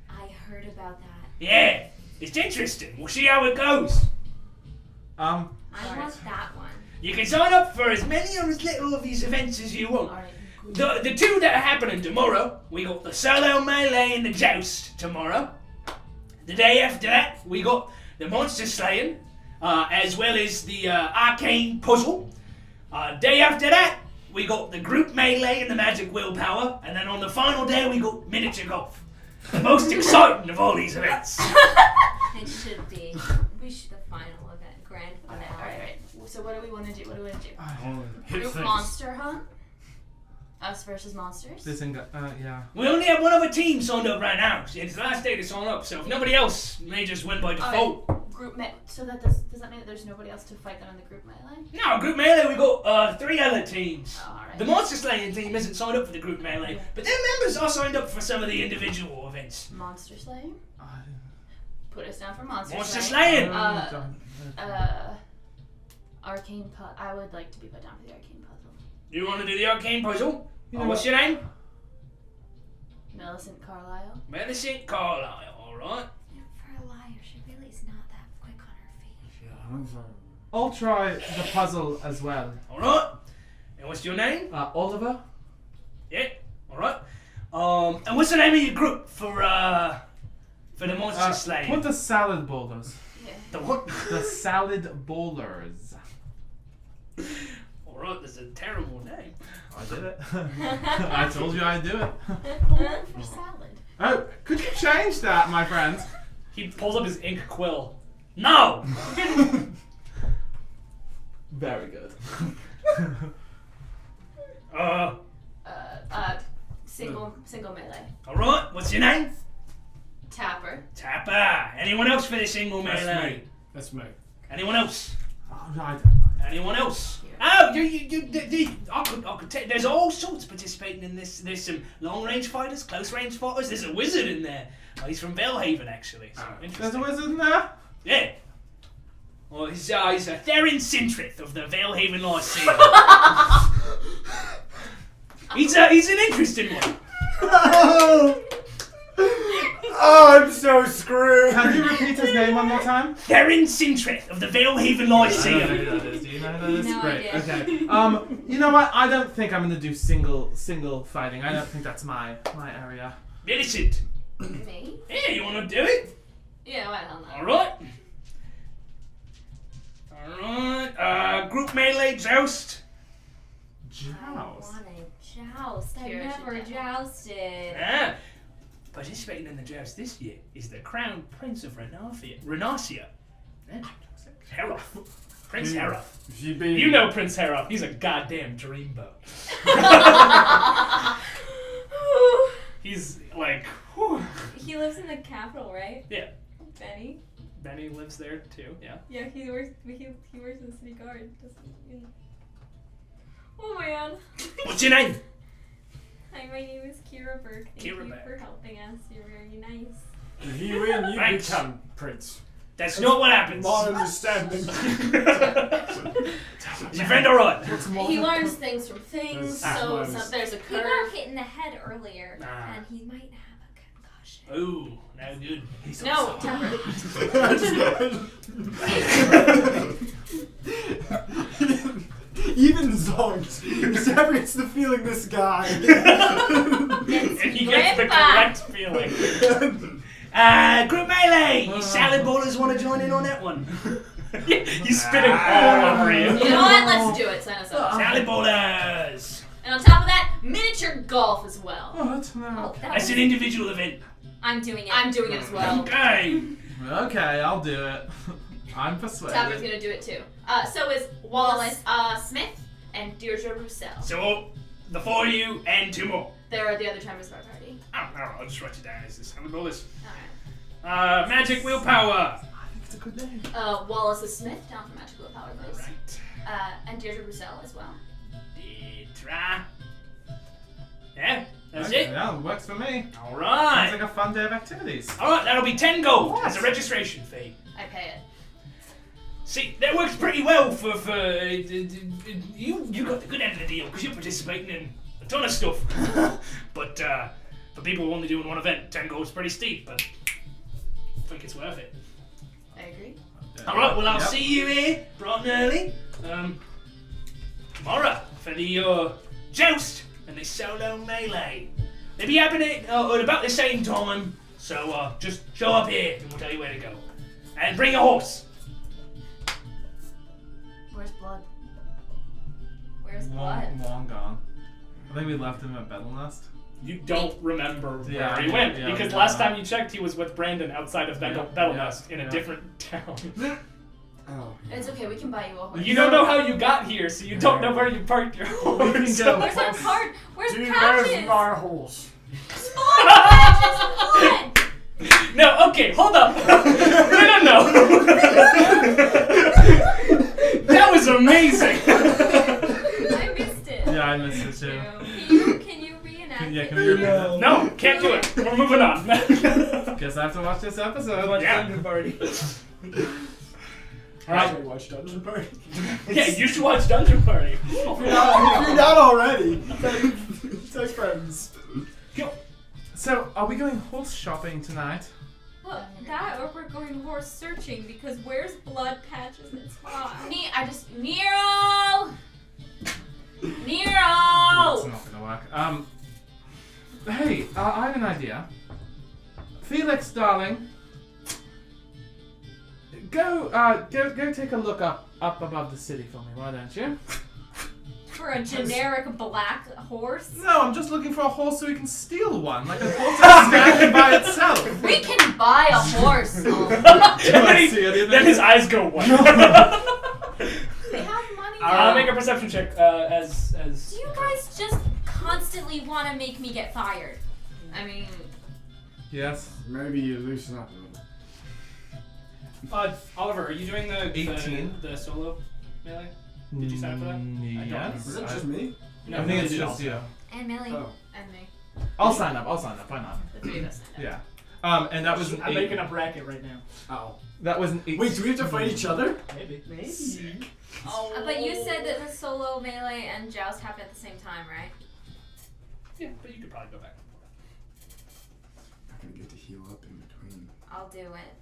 I heard about that. Yeah, it's interesting. We'll see how it goes. I want that one. You can sign up for as many or as little of these events as you want. Alright. The two that are happening tomorrow, we got the solo melee and the joust tomorrow. The day after that, we got the monster slaying, as well as the arcane puzzle. Day after that, we got the group melee and the magic willpower, and then on the final day, we got miniature golf. The most exciting of all these events. It should be. The final event, grand finale. Alright. So what do we want to do? Hit Group things. monster hunt? Us versus monsters? This ain't got, yeah. We only have one other team signed up right now. It's the last day to sign up, so if nobody else may just win by default. So that does that mean that there's nobody else to fight them in the group melee? No, group melee, we got 3 other teams. Alright. The monster slaying team isn't signed up for the group melee, but their members are signed up for some of the individual events. Monster slaying? Put us down for monster Monster slaying. slaying! Arcane puzzle. I would like to be put down for the arcane puzzle. You want to do the arcane puzzle? You know What's your name? Millicent Carlisle. Millicent Carlisle, alright. For a liar, she really is not that quick on her feet. I'll try the puzzle as well. Alright. And what's your name? Oliver? Yeah, alright. And what's the name of your group for the monster slaying? Put the salad bowlers. Yeah. The what? The salad bowlers. Alright, that's a terrible name. I did it. I told you I'd do it. Bowling for salad. Oh, could you change that, my friend? He pulls up his ink quill. No! Very good. Single melee. Alright, what's your name? Tapper. Tapper. Anyone else for the single That's melee? me. That's me. Anyone else? Oh, no, I don't. Anyone else? Oh, I could take. There's all sorts participating in this. There's some long-range fighters, close-range fighters. There's a wizard in there. He's from Belhaven, actually. So There's interesting. a wizard in there? Yeah. Well, he's a Theron Sintrith of the Belhaven Lyceum. He's an interesting one. Oh, I'm so screwed. Can you repeat his name one more time? Theron Sintrith of the Belhaven Lyceum. Do you know who that is? No Great. idea. Okay. You know what? I don't think I'm gonna do single fighting. I don't think that's my area. Millicent. Me? Yeah, you want to do it? Yeah, why the hell not? All right. group melee joust? I Joust. want a joust. I've Here, I should never demo. jousted. Ah. Participating in the joust this year is the Crown Prince of Renacia. Heroth. Prince Heroth. If you'd been, You know Prince Heroth. He's a goddamn dreamboat. He's like, whew. He lives in the capital, right? Yeah. Benny. Benny lives there too. Yeah. Yeah, he works in the city guard. Oh man. What's your name? Hi, my name is Kira Burke. Thank Kira you Burke. for helping us. You're very nice. if you win, you Thanks. become prince. That's not what happens. My understanding. Is your friend alright? He learns things from things, That's so nice. there's a He got curve. hit in the head earlier, Ah. and he might have a concussion. Ooh, no good. No, Even zonked. Xavier gets the feeling this guy. And he gets the correct feeling. Group melee! Salad ballers want to join in on that one. He's spitting all over you. you know what? Let's do it. Sign us up. Salad ballers! And on top of that, miniature golf as well. What? No. Oh, that That's was, an individual event. I'm doing it. I'm doing it as well. Okay. Okay, I'll do it. I'm persuaded. Tapper's gonna do it too. So is Wallace Smith and Deirdre Roussel. So, the four of you and two more. They're the other members of our party. Oh, I'll just write it down as this. Salad ballers. Alright. Magic willpower. I think it's a good name. Wallace is Smith, down for Magic Willpower, please. Right. And Deirdre Roussel as well. Deidre. Yeah, that's Okay, it. Yeah, works for me. All Sounds right. like a fun day of activities. All right, that'll be 10 gold What? as a registration fee. I pay it. See, that works pretty well for you got the good end of the deal because you're participating in a ton of stuff. But for people who are only doing one event, 10 gold is pretty steep, but I think it's worth it. I agree. All right, well I'll Yep. see you here bright and early tomorrow for the joust and the solo melee. They'll be happening at about the same time, so just show up here and we'll tell you where to go. And bring a horse. Where's blood? Where's blood? Long gone. I think we left him at Battle Nest. You don't remember Yeah, where he went yeah, because yeah. last time you checked, he was with Brandon outside of Battle Yeah, Nest in a yeah. different town. Oh. It's okay, we can buy you a horse. You don't know how you got here, so you don't know where you parked your horse. go. Where's our card? Where's Dude, Patches? where's my horse? Patches, blood! No, okay, hold up. No. That was amazing. I missed it. Yeah, I missed it too. Can you reenact Yeah, it? can we repeat No, can't do it. We're moving on. Guess I have to watch this episode. Yeah. Dungeon party. I watch Dungeon Party. Yeah, you should watch Dungeon Party. If you're not already, say friends. So, are we going horse shopping tonight? Well, that or we're going horse searching because where's blood, Patches, and Spot? Nero! It's Nero! not gonna work. Hey, I have an idea. Felix, darling, go take a look up above the city for me, why don't you? For a generic black horse? No, I'm just looking for a horse so we can steal one, like a horse that's standing by itself. We can buy a horse. Do I see anything? Then his eyes go white. They have money I'll now. make a perception check as. Do you guys just constantly want to make me get fired? I mean, Yes. Maybe you loosen up a little. Oliver, are you doing the 18. the solo melee? Did you sign up for that? I don't Yes. Is it just me? No, I think it's did just also. you. And Millie. Oh. and me. I'll sign up. Why not? The three of us signed up. Yeah. And that was an I'm 8. making a bracket right now. Oh. That was an 8. Wait, do we have to fight each other? Maybe. Maybe. Oh. But you said that the solo melee and joust happen at the same time, right? Yeah, but you could probably go back and forth. I'm gonna get to heal up in between. I'll do it.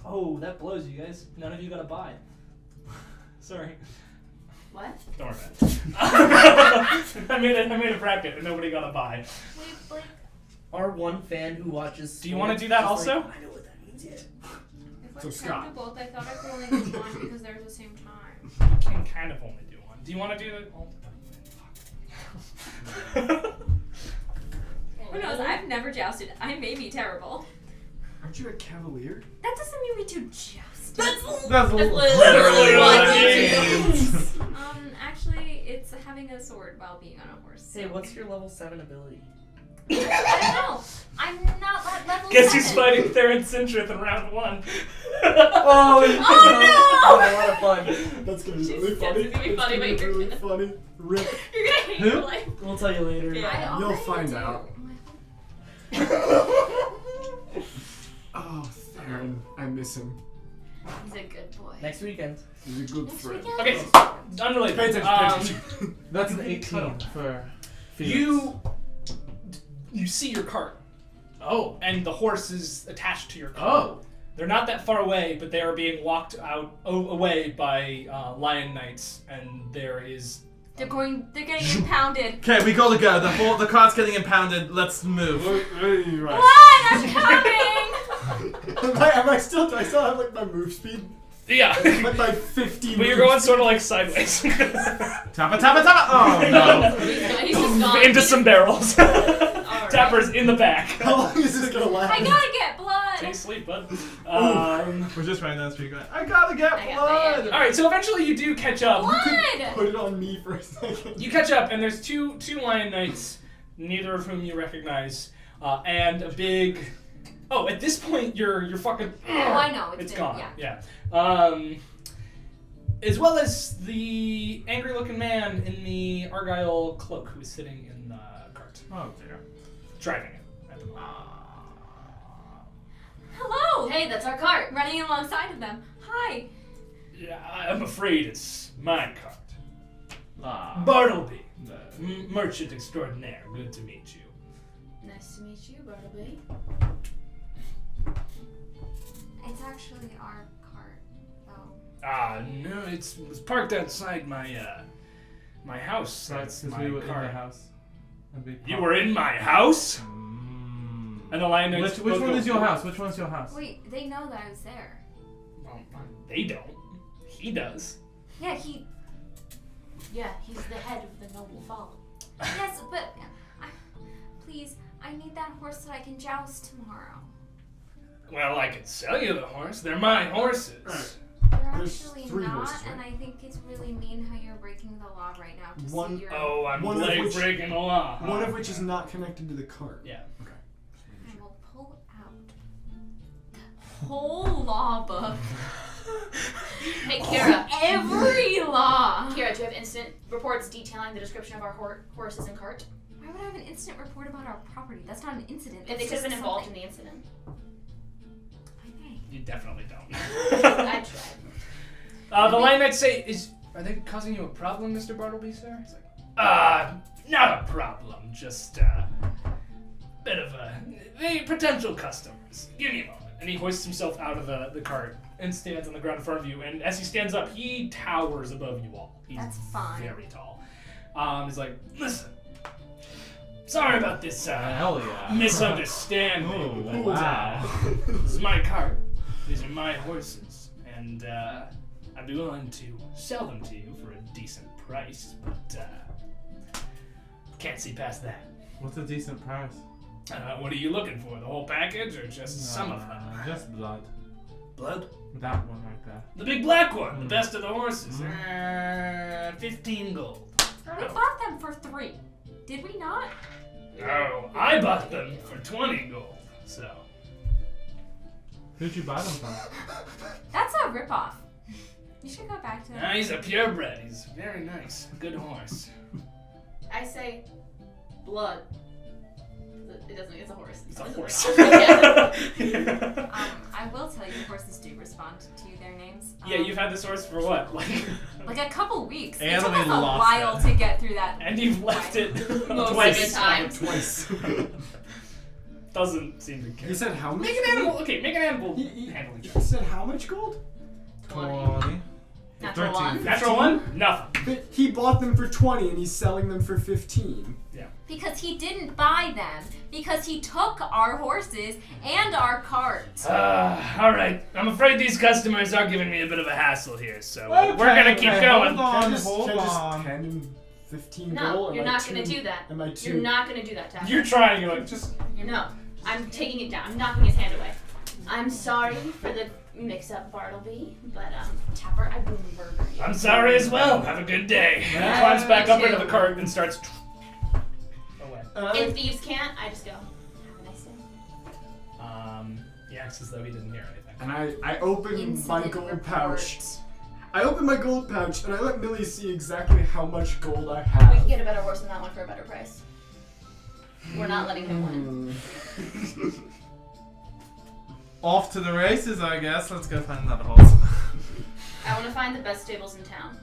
Oh, that blows, you guys. None of you got a buy. Sorry. What? Don't worry about it. I made a bracket and nobody got a buy. Wait, Blake. Our one fan who watches. Do you wanna sports do that is also? Like, I know what that means. Yeah. If we're So Can I Scott. do both? I thought I could only do one because they're at the same time. You can kind of only do one. Do you want to do the? Who knows? I've never jousted. I may be terrible. Aren't you a cavalier? That doesn't mean we do jousting. That's literally what it it means. Actually, it's having a sword while being on a horse. Hey, what's your level 7 ability? I don't know. I'm not at level Guess 7. he's fighting Theron Sintrith in round 1. Oh no! A lot of fun. That's gonna be Jeez, really that's funny. gonna be funny, That's but you're really gonna- funny. Rip. You're gonna hate Who? your life. We'll tell you later. Yeah. I You'll already find do. out. Oh, Theron. I miss him. He's a good boy. Next weekend. He's a good Next friend. weekend? Okay, unrelated. Pay attention, pay attention. That's an 18 for Felix. You see your cart. Oh, and the horse is attached to your cart. Oh. They're not that far away, but they are being walked away by lion knights, and there is. They're getting impounded. Okay, we gotta go. The cart's getting impounded. Let's move. Right. What? I'm coming! Am I still? Do I still have like my move speed? Yeah. Like my 15. But you're going sort of like sideways. Tappa, tappa, tappa! Oh no. He's just gone. Into some barrels. Alright. Tapper's in the back. How long is this gonna last? I gotta get blood! Stay asleep, bud. We're just running down the street going, I gotta get I got blood! that, Alright, so eventually you do catch up. Blood! Put it on me for a second. You catch up, and there's two lion knights, neither of whom you recognize, and a big. Oh, at this point you're fucking. Oh, I know. It's been- gone. Yeah. Yeah. As well as the angry-looking man in the argyle cloak who is sitting in the cart, Oh dear. driving it at the moment. Hello! Hey, that's our cart. Running alongside of them. Hi. Yeah, I'm afraid it's my cart. Ah. Bartleby, the merchant extraordinaire. Good to meet you. Nice to meet you, Bartleby. It's actually our cart, though. No, it was parked outside my my house. That's Because my we were in car. the house. And we You were in my house? And the lion knights. Which both one go, is your house? Which one's your house? Wait, they know that I was there. Well, they don't. He does. Yeah, he. Yeah, he's the head of the noble follow. Yes, but. Please, I need that horse so I can joust tomorrow. Well, I could sell you the horse. They're my horses. You're There's actually 3 not, horses, right? and I think it's really mean how you're breaking the law right now to One- see your. Oh, I'm One of which- breaking the law. huh? One of which is not connected to the cart. Yeah. I will pull out the whole law book. Hey, Kira. Every law. Kira, do you have instant reports detailing the description of our horses and cart? Why would I have an instant report about our property? That's not an incident. If they could have been involved in the incident. I may. You definitely don't. I tried. The lion knights say, are they causing you a problem, Mr. Bartleby, sir? He's like, not a problem. Just bit of the potential customers. Give me a moment. And he hoists himself out of the cart and stands on the ground in front of you. And as he stands up, he towers above you all. He's That's fine. very tall. He's like, listen. Sorry about this Hell yeah. misunderstanding. Oh, but, wow. this is my cart. These are my horses. And I'd be willing to sell them to you for a decent price, but can't see past that. What's a decent price? What are you looking for? The whole package or just some of them? Just blood. Blood? That one right there. The big black one, the best of the horses. 15 gold. We bought them for 3. Did we not? No, I bought them for 20 gold. So. Who'd you buy them from? That's a ripoff. You should go back to that. He's a purebred. He's very nice. Good horse. I say blood. It doesn't. It's a horse. It's a horse. Yeah. I will tell you, horses do respond to their names. Yeah, you've had this horse for what? Like a couple weeks. And it took we us a lost while it. to get through that. And you've left it Most of the twice. time. Twice. Doesn't seem to care. He said how much? Make an animal. Okay, make an animal He handling he check. said how much gold? 20. Natural 13. one. Natural one? Nothing. But he bought them for 20 and he's selling them for 15. Yeah. Because he didn't buy them. Because he took our horses and our cart. Alright. I'm afraid these customers are giving me a bit of a hassle here, so Okay, we're gonna keep going. Hold Can I just on. hand him 15 No, gold? you're Am I not gonna too- do that. Am I too? You're not gonna do that, Tapper. You're trying, you're like, just... No, I'm taking it down. I'm knocking his hand away. I'm sorry for the mix-up, Bartleby, but Tapper, I will murder you. I'm sorry as well. Have a good day. He Yeah, climbs back you up too. into the cart and starts away. If thieves can't, I just go. Have a nice day. He acts as though he didn't hear anything. And I open my Incident gold report. pouch. I open my gold pouch and I let Millie see exactly how much gold I We have. can get a better horse than that one for a better price. We're not letting him win. Off to the races, I guess. Let's go find another horse. I want to find the best stables in town.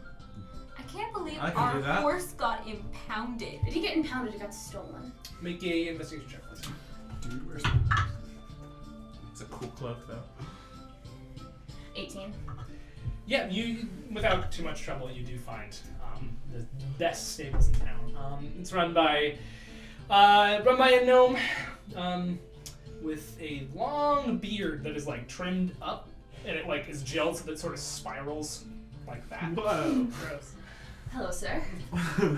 I can't believe I can our do that. horse got impounded. Did he get impounded? It got stolen. Make a investigation check, please. Dude, where's It's a cool cloak, though. 18. Yeah, you, without too much trouble, you do find the best stables in town. It's run by a gnome with a long beard that is like trimmed up, and it like is gelled so that it sort of spirals like that. Whoa. Gross. Hello, sir.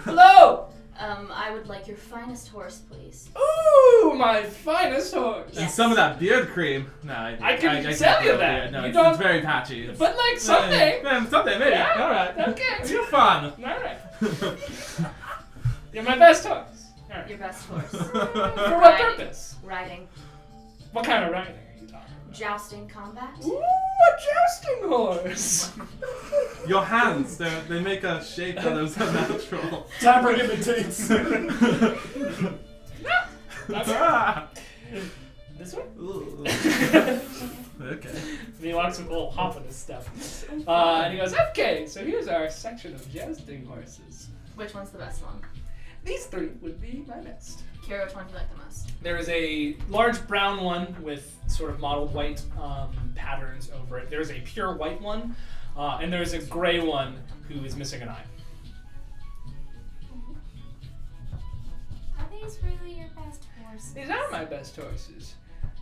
Hello! I would like your finest horse, please. Ooh, my finest horse! And some of that beard cream. No, I can can't tell you grow a that. beard. No, You it's don't- very patchy. It's, But like someday. Someday, maybe. Yeah. Alright. Okay. You're fun. Alright. You're my best horse. Alright. Your best horse. For what Riding. purpose? Riding. What kind of riding are you talking about? Jousting combat. Ooh, a jousting horse! Your hands, they make a shape that is unnatural. Tapper imitates. Ah. This one? Ooh. Okay. And he walks with a little hop in his step. And he goes, okay, so here's our section of jousting horses. Which one's the best one? These three would be my best. Kira, which one do you like the most? There is a large brown one with sort of mottled white patterns over it. There's a pure white one, and there's a gray one who is missing an eye. Are these really your best horses? These are my best horses.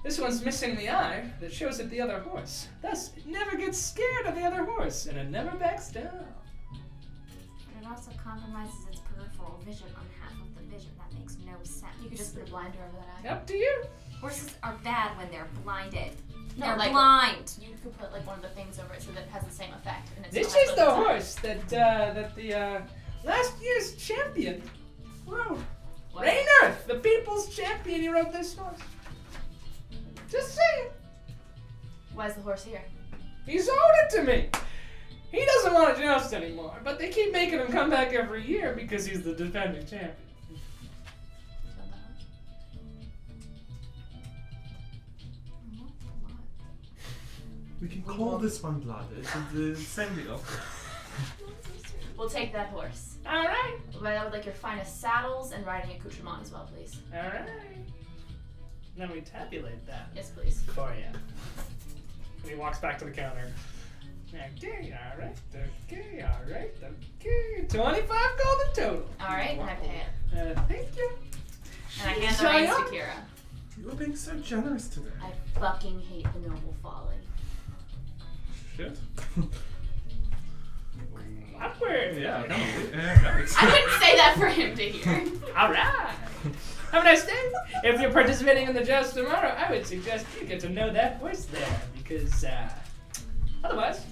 This one's missing the eye that shows it the other horse. Thus, it never gets scared of the other horse, and it never backs down. But it also compromises its peripheral vision on half of the vision. That makes no sense. You could just put a blinder over that eye. Up to you. Horses are bad when they're blinded. No, They're like- blind. You could put like one of the things over it so that it has the same effect. And it's This still is has the both eye. horse that the last year's champion rode. What? Raynard, the people's champion, he rode this horse. Just saying. Why is the horse here? He sold it to me. He doesn't want to joust anymore, but they keep making him come back every year because he's the defending champion. We can call this one blood. It's the same deal. We'll take that horse. All right, But I would like your finest saddles and riding accoutrement as well, please. all right. Then we tabulate that Yes, please. for you. And he walks back to the counter. Okay, all right, okay. 25 gold in total. All right, and I pay it. Thank you. And I hand the Shall reins I? to Kira. You're being so generous today. I fucking hate the noble folly. Shit. Awkward. Yeah, no, I wouldn't say that for him to hear. All right. Have a nice day. If you're participating in the joust tomorrow, I would suggest you get to know that horse there, because otherwise,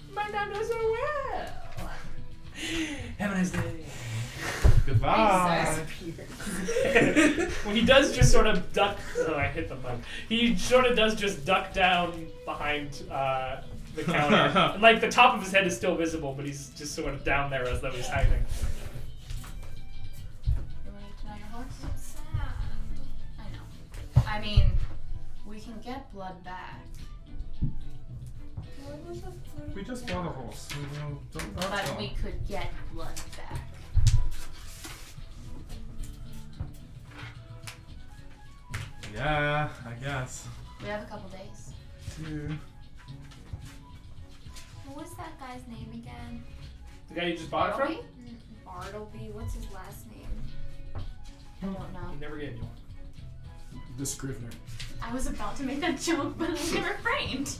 you might not know so well. Have a nice day. Goodbye. Well, he does just sort of duck. Oh, I hit the button. He sort of does just duck down behind the counter. And, like, the top of his head is still visible, but he's just sort of down there as though he's hiding. You want to get to know your horse? I'm sad. I know. I mean, we can get blood back, We just bought a horse. We don't but we could get blood back. Yeah, I guess. We have a couple days. What was that guy's name again? The guy you just bought it from? Bartleby? Bartleby. What's his last name? I don't know. He never gave you one. The Scrivener. I was about to make that joke, but I refrained.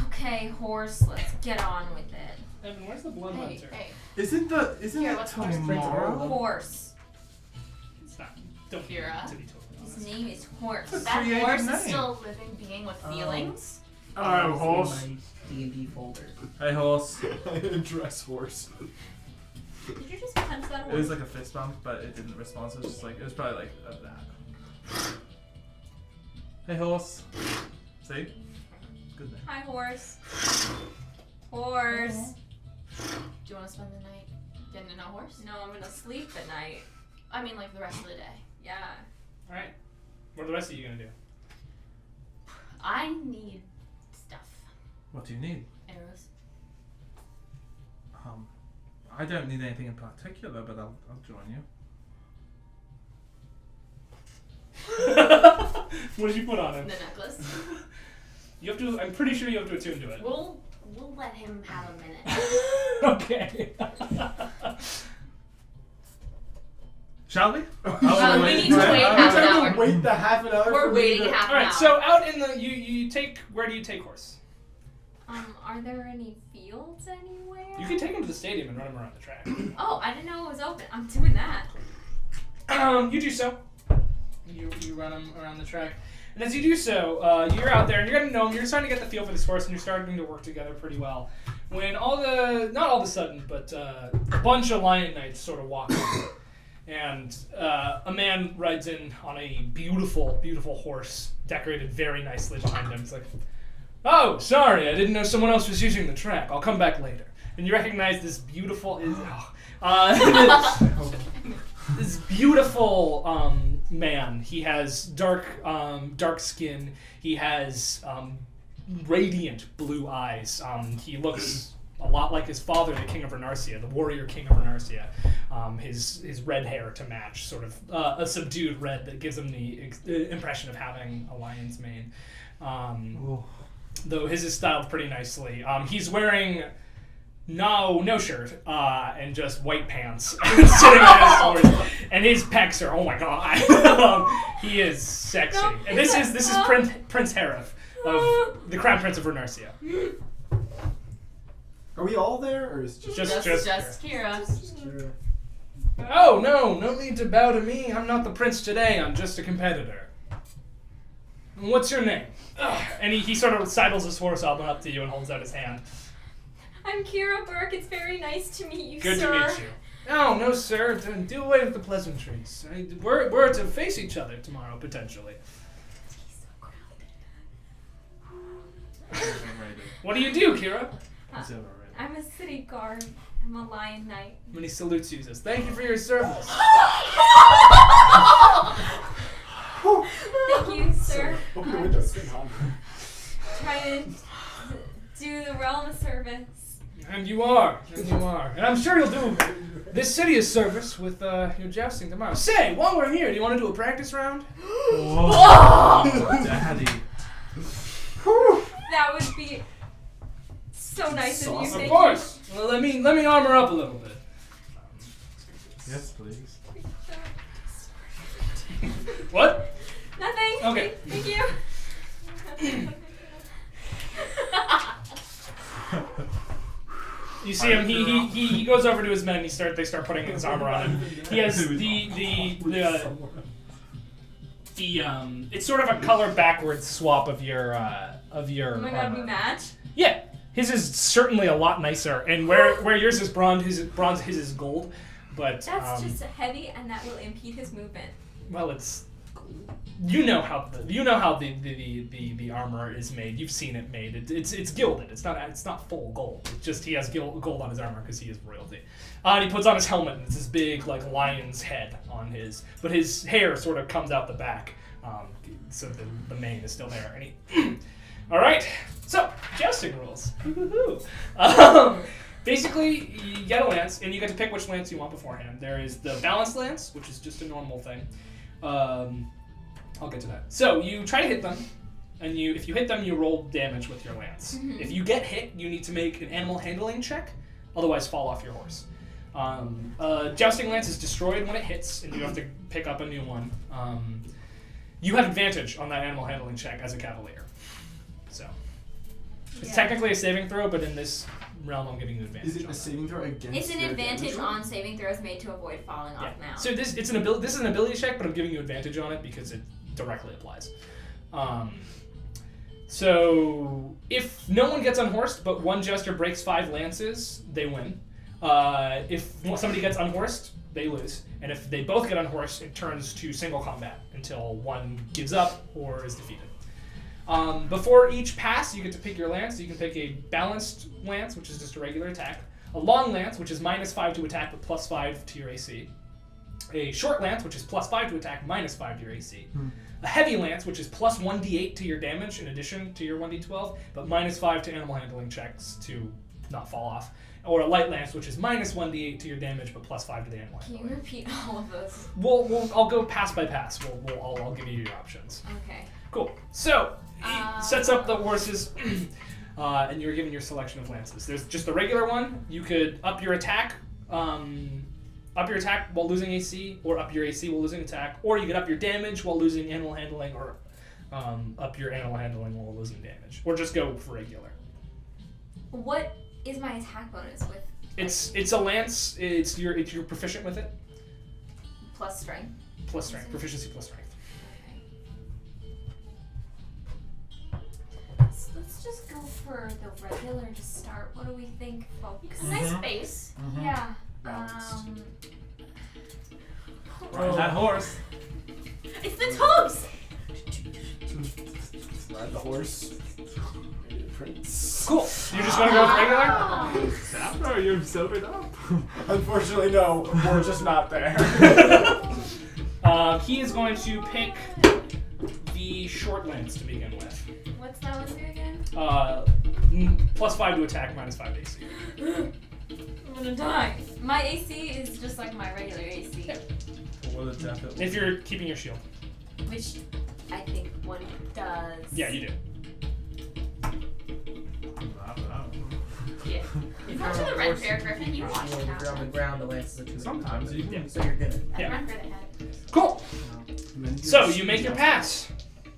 Okay, horse, let's get on with it. Evan, where's the blood hunter? Hey. Isn't Here, it what's tomorrow? Horse. It's not. Don't Hiira? to be totally His honest. name is Horse. That's That creative horse name. is still a living being with feelings. Oh, horse. In my D&D folder. Hey, horse. Dress horse. Did you just punch that It horse? was like a fist bump, but it didn't respond. So it was just like it was probably like that. Hey, horse. See? Good name. Hi, horse. Horse. Do you want to spend the night getting to know horse? No, I'm gonna sleep at night. I mean, like the rest of the day. Yeah. Alright. What are the rest of you gonna do? I need stuff. What do you need? Arrows. I don't need anything in particular, but I'll join you. What did you put on The him? necklace. You have to. I'm pretty sure you have to attune to it. We'll let him have a minute. Okay. Shall we? We need to wait half an hour. Wait the half an hour. We're for me waiting to- half All an right. hour. So out in the you take. Where do you take horse? Are there any fields anywhere? You can take him to the stadium and run him around the track. Oh, I didn't know it was open. I'm doing that. You do so. You run him around the track, and as you do so, you're out there and you're getting to know him. You're starting to get the feel for this horse, and you're starting to work together pretty well. When not all of a sudden, but a bunch of lion knights sort of walk in, and a man rides in on a beautiful, beautiful horse, decorated very nicely behind him. He's like, "Oh, sorry, I didn't know someone else was using the track. I'll come back later." And you recognize this beautiful, this beautiful man. He has dark skin. He has radiant blue eyes. He looks a lot like his father, the King of Renarsia, the warrior King of Renarsia. His red hair to match, sort of a subdued red that gives him the impression of having a lion's mane. Though his is styled pretty nicely. He's wearing no shirt and just white pants sitting on his horse, and his pecs are, oh my god. He is sexy. No, And this is Prince Harif of the Crown Prince of Renarsia. Are we all there, or is it just Just Kira. Kira? Oh no need to bow to me. I'm not the prince today. I'm just a competitor. What's your name? And he sort of sidles his horse up to you and holds out his hand. I'm Kira Burke. It's very nice to meet you, Good sir. to meet you. No, sir. Do away with the pleasantries. We're to face each other tomorrow, potentially. What do you do, Kira? It's overrated. I'm a city guard. I'm a lion knight. When he salutes you, he says, "Thank you for your service." Thank you, sir. Open the window. Try to do the realm a service. And you are. And I'm sure you'll do this city a service with your jousting tomorrow. Say, while we're here, do you want to do a practice round? Whoa, Daddy. That would be so nice of you. Sauce. Of Thank course. Well, let me armor up a little bit. Yes, please. What? you. Nothing. Okay. Thank you. You see him. He goes over to his men. They start putting his armor on him. He has it's sort of a color backwards swap of your Oh my god, armor. we match? Yeah, his is certainly a lot nicer. And where yours is bronze, his is gold. But That's just heavy, and that will impede his movement. well, it's you know how the armor is made. You've seen it made. It's gilded. It's not full gold. It's just he has gold on his armor because he is royalty. And he puts on his helmet, and it's this big like lion's head on his, but his hair sort of comes out the back, so the mane is still there. And he, all right. So jousting rules. Basically, you get a lance, and you get to pick which lance you want beforehand. There is the balanced lance, which is just a normal thing. I'll get to that. So you try to hit them, and if you hit them, you roll damage with your lance. Mhm. If you get hit, you need to make an animal handling check, otherwise fall off your horse. Jousting lance is destroyed when it hits, and you have to pick up a new one. You have advantage on that animal handling check as a cavalier. So it's technically a saving throw, but in this realm, I'm giving you advantage. Is it a saving throw against? It's an the advantage damage roll? on saving throws made to avoid falling off now. So this is an ability check, but I'm giving you advantage on it because it directly applies. So if no one gets unhorsed, but one jester breaks 5 lances, they win. If somebody gets unhorsed, they lose. And if they both get unhorsed, it turns to single combat until one gives up or is defeated. Before each pass, you get to pick your lance. You can pick a balanced lance, which is just a regular attack. A long lance, which is -5 to attack, but +5 to your AC. A short lance, which is +5 to attack, -5 to your AC. A heavy lance, which is +1d8 to your damage in addition to your 1d12, but -5 to animal handling checks to not fall off. Or a light lance, which is -1d8 to your damage, but +5 to the animal Can you handling. repeat all of those? I'll go pass by pass. I'll give you your options. Okay. Cool. So he sets up the horses, and you're given your selection of lances. There's just the regular one. You could up your attack while losing AC, or up your AC while losing attack, or you could up your damage while losing animal handling, or up your animal handling while losing damage, or just go for regular. What is my attack bonus with? It's a lance. You're proficient with it. Plus strength. Plus strength. Proficiency plus strength. Let's just go for the regular to start. What do we think, folks? Nice base. Yeah. Ride that horse. It's the toes. Ride the horse. Prince. Cool. You're just gonna go with regular. Sapper, you're sobered up. Unfortunately, no. We're just not there. He is going to pick the short lance to begin with. What's that one do again? +5 to attack, -5 to AC. I'm gonna die. My AC is just like my regular AC, If you're keeping your shield. which I think one does. Yeah, you do. Yeah. If you're the red bear griffin, you watch it If you're on the now. ground, the lance is a 2. Sometimes you can. So you're good. I Yeah. run for the head. Cool. So you make your pass.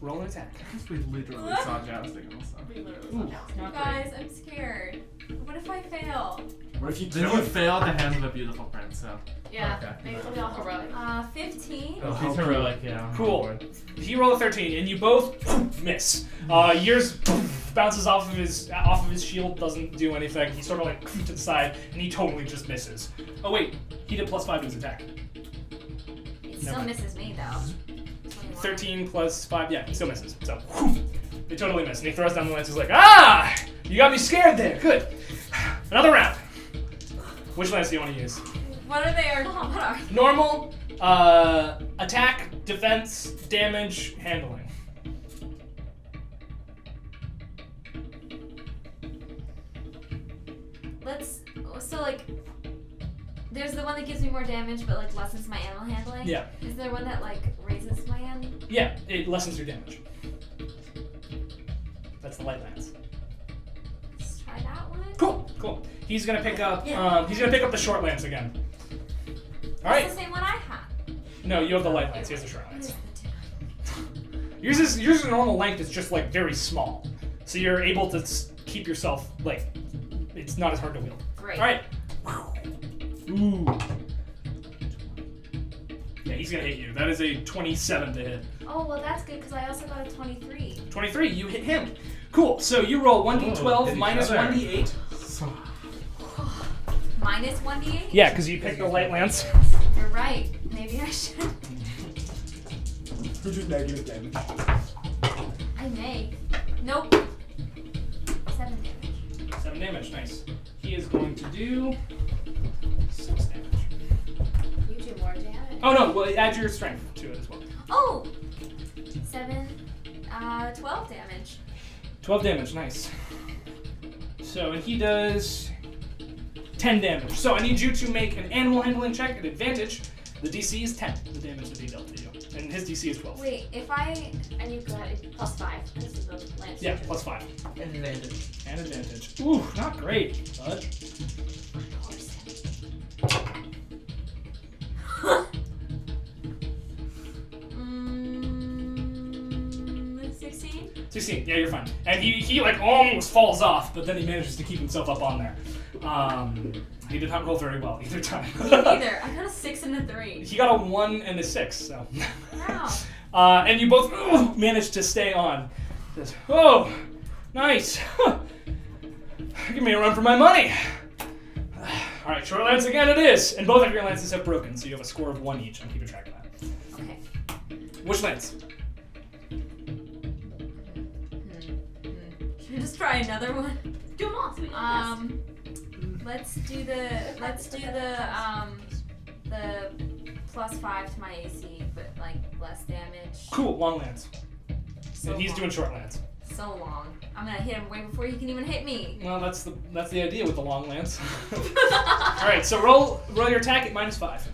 Roll an attack. We literally saw jousting also. We literally Ooh. saw jousting. Not Guys, I'm scared. What if I fail? What if you Then kill you it? fail at the hands of a beautiful prince, so. Yeah. Okay. Maybe it'll be all heroic. 15. Oh, he's heroic, yeah. Cool. He rolled a 13, and you both miss. Yours bounces off of his shield, doesn't do anything. He sort of like to the side, and he totally just misses. Oh wait, he did +5 to his attack. It still Never. misses me though. 21. 13 plus 5, yeah, he still misses. So, they totally miss. And he throws down the lance. He's like, ah! You got me scared there. Good. Another round. Which lance do you want to use? What are they? What are they? Normal, attack, defense, damage, handling. There's the one that gives me more damage, but like lessens my animal handling. Yeah. Is there one that like raises my Yeah, it lessens your damage. That's the light lance. Let's try that one. Cool. He's gonna pick up. He's gonna pick up the short lance again. All right. It's the same one I have. No, you have the light lance. He has the short What lance. is the Yours normal length is just like very small, so you're able to keep yourself like it's not as hard to wield. Great. All right. Ooh. Yeah, he's gonna hit you. That is a 27 to hit. Oh well, that's good because I also got a 23. 23, you hit him. Cool. So you roll 1d12 hit each minus other. 1d8. Minus 1d8. Yeah, because you picked the light lance. You're right. Maybe I should. Who do negative damage? I may. Nope. 7 damage. 7 damage. Nice. He is going to do 6 damage. You do more damage. Oh no! Well, add your strength to it as well. Oh! 7, 12 damage. 12 damage. Nice. So and he does 10 damage. So I need you to make an animal handling check at advantage. The DC is 10. The damage that he dealt to you, and his DC is 12. Wait, if I... And you got it plus 5 because of the lance. Yeah, plus 5 And advantage. and advantage. Ooh, not great, bud. 16. Yeah, you're fine. And he like almost falls off, but then he manages to keep himself up on there. He did not roll very well either time. Neither. I got a 6 and a 3. He got a 1 and a 6, so. Wow. And you both managed to stay on. Says, oh, nice. Give me a run for my money. All right, short lance again it is. And both of your lances have broken, so you have a score of 1 each. I'm keeping track of that. Okay. Which lance? Should we just try another one? Do them all. So we don't Let's do the +5 to my AC, but like less damage. Cool, long lance. So And he's long. doing short lance. So long. I'm gonna hit him way before he can even hit me. Well, that's the idea with the long lance. All right, so roll your attack at -5.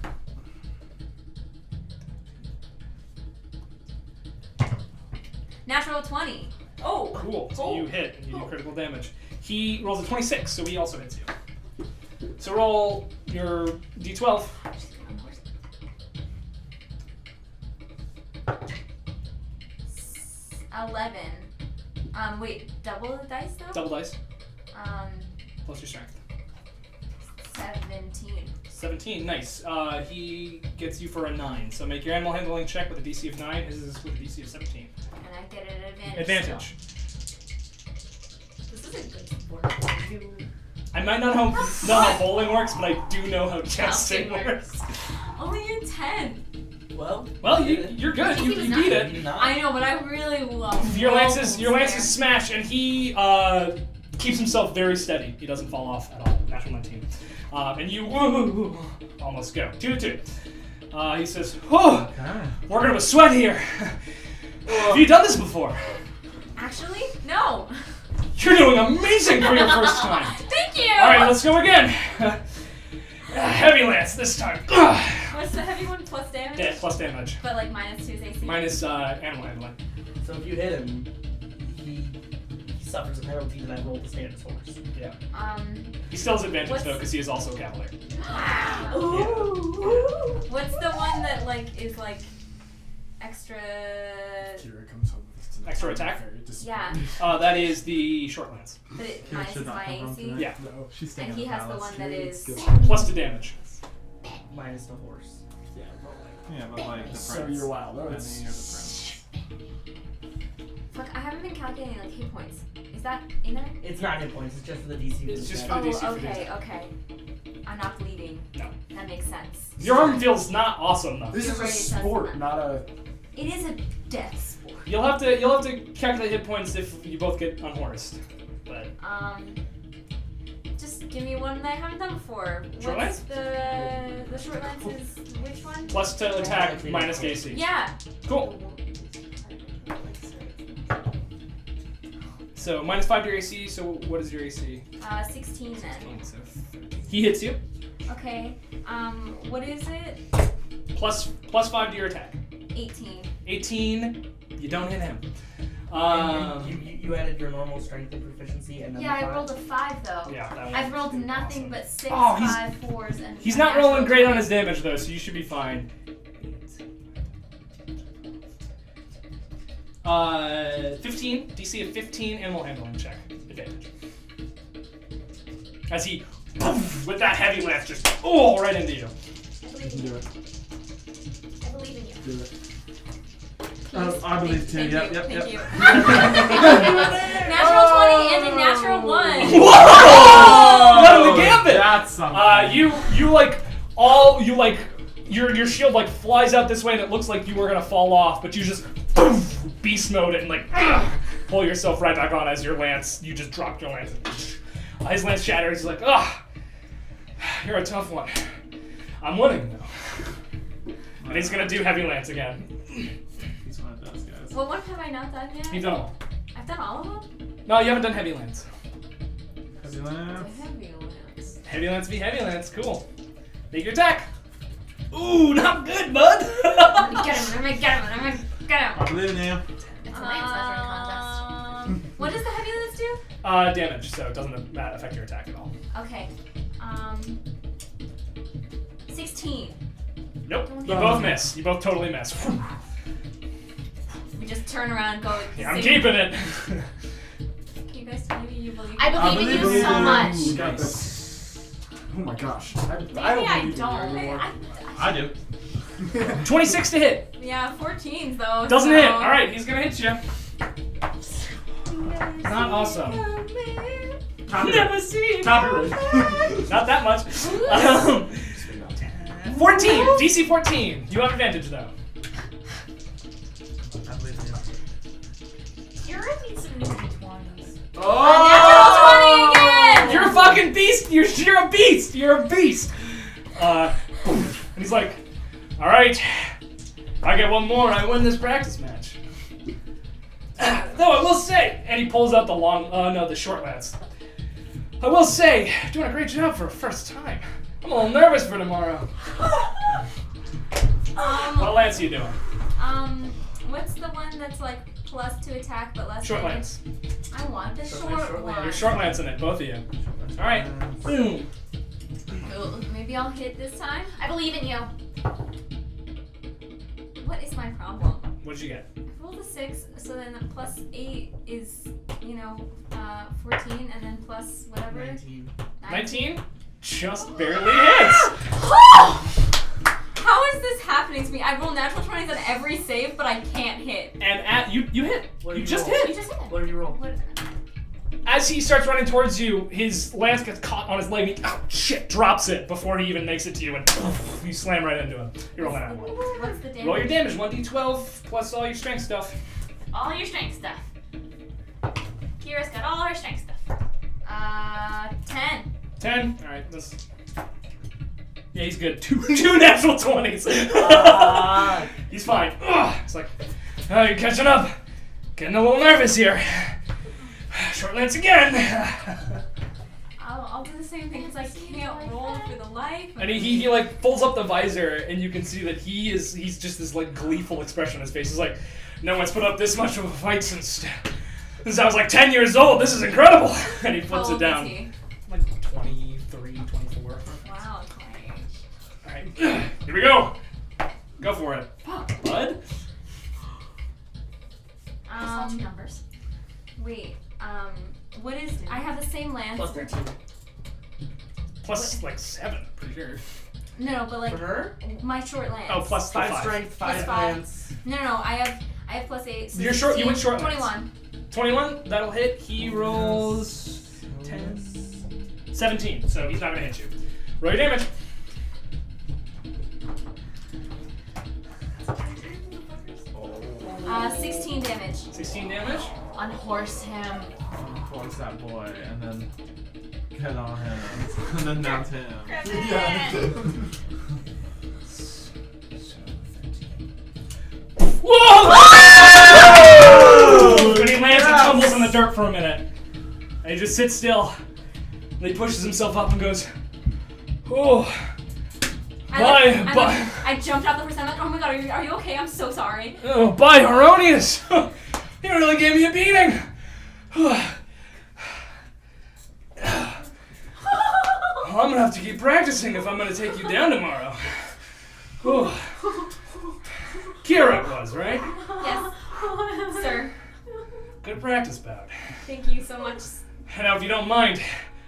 Natural 20. Oh. Cool. So you hit and you do critical damage. He rolls a 26, so he also hits you. So roll your d12. 11. Wait, double the dice though? Double dice Um, plus your strength. 17. 17, nice. He gets you for a 9. So make your animal handling check with a DC of 9. His is with a DC of 17. And I get an advantage. Advantage. This is a good sport for you. I might not know how bowling works, but I do know how jousting Jousting works. Only a 10. Well, Well, you're good. You beat it. I know, but I really love Your lances smash, and he keeps himself very steady. He doesn't fall off at all. Natural 19. And you almost go. 2-2. He says, "Oh, working up a sweat here. Have you done this before? Actually, no. You're doing amazing for your first time. Thank you. All right, let's go again. Heavy lance this time. What's the heavy one? Plus damage? Yeah, plus damage. But like -2 is AC? Minus animal handling. so if you hit him, he suffers a penalty that I rolled to stay on his horse. Yeah. Um, He still has advantage What's- though, because he is also a cavalier. what's the one that like is like extra? Kira comes home with this Extra attack? very disappointed. Yeah, That is the short lance. but it Kira minuses should not my come home AC. tonight. Yeah. No. She's staying And at he the has the palace. one that is. Plus the damage. Minus the horse. Yeah, but like, Yeah, but like the so prince. you're wild. Oh, And it's then you're the prince. Fuck, I haven't been calculating like hit points. Is that in there? It's not hit points. It's just for the DC. It's just for for the Oh, DC for okay, okay. I'm not bleeding. No. That makes sense. Your arm feels not awesome though. This You're is a right, it does sport, not. not a. It is a death sport. You'll have to calculate hit points if you both get unhorsed. But Just give me one that I haven't done before. Short What's lance? the short lance is which one? plus to attack minus AC. Yeah. Cool. So -5 to your AC. So what is your AC? 16 then. So 13. He hits you. Okay. What is it? Plus 5 to your attack. 18. 18. You don't hit him. And you added your normal strength and proficiency, and then Yeah, the I rolled a 5 though. Yeah, that one. I've rolled nothing but 6, Oh, he's- 5, 4s, and. He's a not rolling natural great on 20. his damage though, so you should be fine. 15, DC of 15, animal handling check, advantage. As he, poof, with that heavy lance, just right into you. I You can do it. believe in you. Do it. I believe too. Thank Yep, you. yep, Thank yep. you. Natural 20 and a natural 1. Whoa! Running the gambit. That's something. Your shield like flies out this way, and it looks like you were gonna fall off, but you just poof, beast mode it and like pull yourself right back on as your lance. You just dropped your lance. His lance shatters. He's like, you're a tough one. I'm winning though. And he's gonna do heavy lance again. He's one of those guys. What one have I not done yet? You've done all. I've done all of them? No, you haven't done heavy lance. Heavy lance. Heavy lance. Heavy lance v heavy lance. Cool. Make your attack. Ooh, not good, bud. I'm gonna get him. I'm gonna get him. I'm gonna get him. I believe in you. It's a lance measuring contest. What does the heavy lance do? Damage, so it doesn't affect your attack at all. Okay. 16. Nope. Don't You hit both miss. You both totally miss. just turn around and go. Yeah, I'm keeping it. Can you guys tell me you believe? I believe in you so much. You got this. Oh my gosh. I don't I believe don't. in you anymore. I do. 26 to hit. Yeah, 14s though. Doesn't so. hit. All right, he's gonna hit you. Not awesome. Never seen. Copyright. Not that much. 14. DC 14. You have advantage though. I believe in you. You're gonna need some new D20s. Oh! Again! You're a fucking beast. You're a beast. You're a beast. And he's like, all right, if I get one more, I win this practice match. Though I will say, and he pulls out the short lance. I will say, you're doing a great job for a first time. I'm a little nervous for tomorrow. What lance are you doing? What's the one that's like plus to attack but less Short damage? lance. I want the Short short, lance, short one. lance. You're short lancing it, both of you. All right. Boom. Ooh, maybe I'll hit this time. I believe in you. What is my problem? What'd you get? I rolled a 6, so then the plus 8 is, 14, and then plus whatever. 19. 19? Just barely hits. How is this happening to me? I roll natural 20s on every save, but I can't hit. And you hit. What You did just you roll? hit. You just hit. What did you roll? What? As he starts running towards you, his lance gets caught on his leg. And he, drops it before he even makes it to you, and you slam right into him. You roll that out. What's the damage? Roll your damage, 1d12 plus all your strength stuff. All your strength stuff. Kira's got all her strength stuff. 10. 10. All right, this. Yeah, he's good. Two natural 20s. He's fine. It's like, oh, you're catching up. Getting a little nervous here. Short lance again. I'll do the same thing because I can't roll for the life. And he like pulls up the visor, and you can see that he's just this like gleeful expression on his face. He's like, no one's put up this much of a fight since I was like 10 years old. This is incredible. And he How puts it old down. is he? Like 23, 24. Wow, it's my age. All right, here we go. Go for it. Fuck, bud. I saw 2 numbers. Wait, what is, I have the same lance. Plus 13. Plus like 7, pretty sure. No, but like, For her? my short lance. Oh, plus 5 5. strength, 5 Plus 5. lance. No, I have plus 8. So You're short. You 16, went short lance. 21. 21. That'll hit. He rolls 10, 17. So he's not gonna hit you. Roll your damage. Oh. 16 damage. 16 damage. Unhorse him. Force that boy, and then get on him, and then mount him. Whoa! And he lands and tumbles in the dirt for a minute. And he just sits still. And he pushes himself up and goes, oh. I jumped out the first time. I'm like, oh my god, are you okay? I'm so sorry. Oh, bye, Heronius! You really gave me a beating! I'm gonna have to keep practicing if I'm gonna take you down tomorrow. Whew. Hiira it was, right? Yes, sir. Good practice bout. Thank you so much. And now, if you don't mind,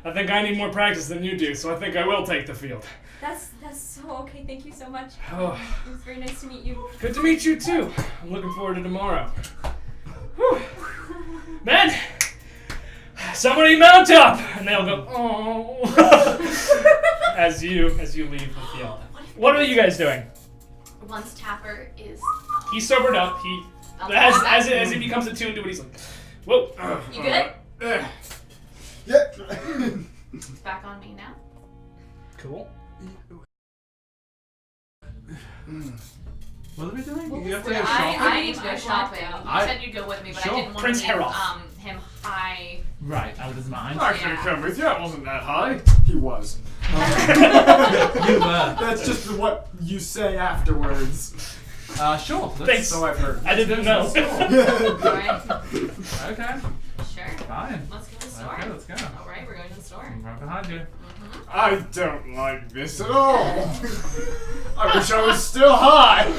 I think I need more practice than you do, so I think I will take the field. That's so okay. Thank you so much. Oh, It was very nice to meet you. good to meet you too. I'm looking forward to tomorrow. Whew. Men, somebody mount up, and they'll go, oh, as you leave the field. What are you guys doing? Once Tapper is. He's sobered up. He as he becomes attuned to it, he's like, whoa. You good? Yep. It's back on me now. Cool. What are we doing? You have to I go shopping? I need to go shopping. You said you'd go with me, but Sure. I didn't want Prince to leave Harold. him high. Right, out of his mind. I should have come with you. I wasn't that high. He was. You were. That's just what you say afterwards. Sure. Thanks. So I've heard. I didn't know. Alright. Okay, Sure. fine. Let's go to the store. Okay, let's go. Alright, we're going to the store. I'm right behind you. I don't like this at all. I wish I was still high.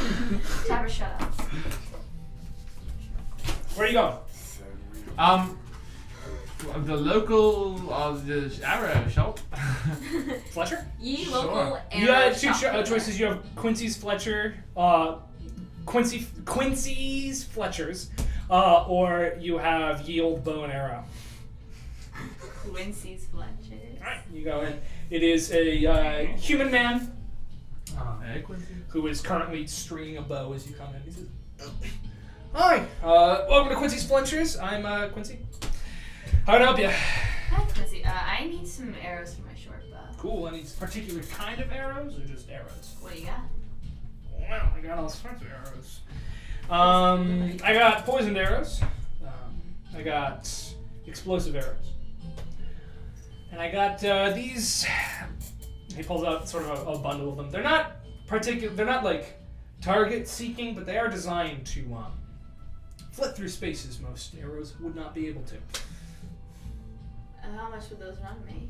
Tapper, shut up. you going? The local the arrow shop. Fletcher? Ye Sure. local You got two shop. choices. You have Quincy's Fletcher, Quincy's Fletchers, or you have Ye Old Bow and Arrow. Quincy's Fletcher. Alright, you go in. It is a human man Hey, Quincy. who is currently stringing a bow as you come in. He says, "Hi, welcome to Quincy's Fletchers. I'm Quincy. How can I help you?" Hi, Quincy. I need some arrows for my short bow. Cool. Any particular kind of arrows or just arrows? What do you got? Well, I got all sorts of arrows. I got poisoned arrows. I got explosive arrows. And I got these. He pulls out sort of a bundle of them. They're not particular. They're not like target seeking, but they are designed to flit through spaces most arrows would not be able to. How much would those run me?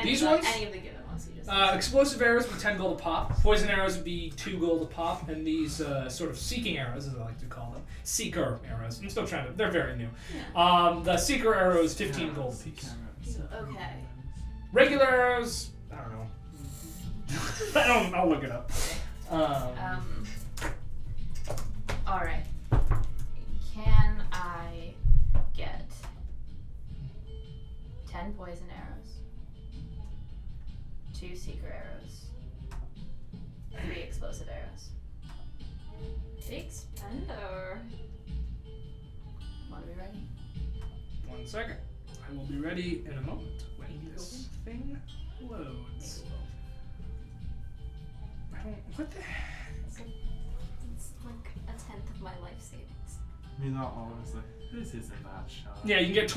These ones? Any of the given ones you just Explosive arrows would be 10 gold a pop. Poison arrows would be 2 gold a pop. And these sort of seeking arrows, as I like to call them, seeker arrows. I'm still trying to. They're very new. Yeah. The seeker arrows, 15 gold a piece. Okay. Regular arrows, I don't know. I'll look it up. Alright. Can I get 10 poison arrows, 2 seeker arrows, 3 explosive arrows? Big spender. Want to be ready? 1 second. I will be ready in a moment when this thing loads. I don't. What the heck? It's like a 10th of my life savings. I mean, not honestly. This isn't that shot. Yeah, you can get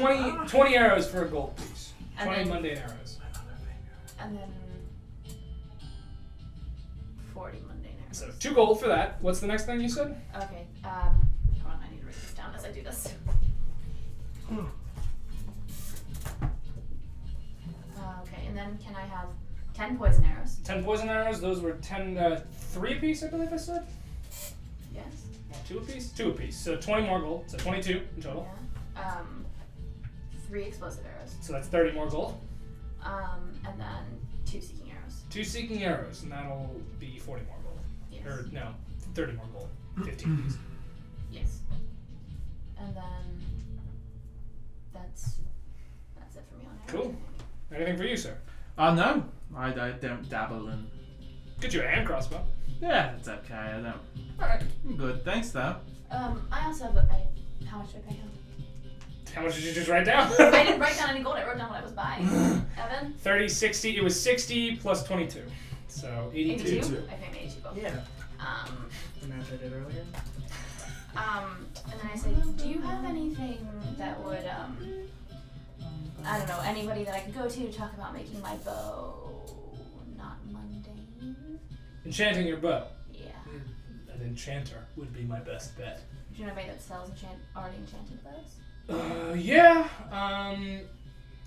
20 arrows for a gold piece. And 20 then- mundane arrows. And then 40 mundane arrows. So 2 gold for that. What's the next thing you said? Okay. Hold on, I need to write this down as I do this. Okay, and then can I have 10 poison arrows? 10 poison arrows. Those were 10, 3 apiece, I believe I said. Yes. Or 2 apiece. 2 apiece. So 20 more gold. So 22 in total. Yeah. 3 explosive arrows. So that's 30 more gold. And then 2 seeking arrows. 2 seeking arrows, and that'll be 40 more gold. Yes. Or no, 30 more gold. 15 apiece. Yes. And then that's it for me on arrows. Cool. Anything for you, sir? No. I don't dabble in. Get you a hand crossbow. Yeah, it's okay. I don't. Alright. I'm good. Thanks, though. I also have how much did I pay him? How much did you just write down? I didn't write down any gold. I wrote down what I was buying. Evan? 30, 60. It was 60 plus 22. So 82. 82? I paid 82 gold. Yeah. Um, The match I did earlier. And then I said, do you have anything that would, I don't know, anybody that I could go to talk about making my bow not mundane? Enchanting your bow. Yeah. An enchanter would be my best bet. Do you know anybody that sells already enchanted bows? Yeah.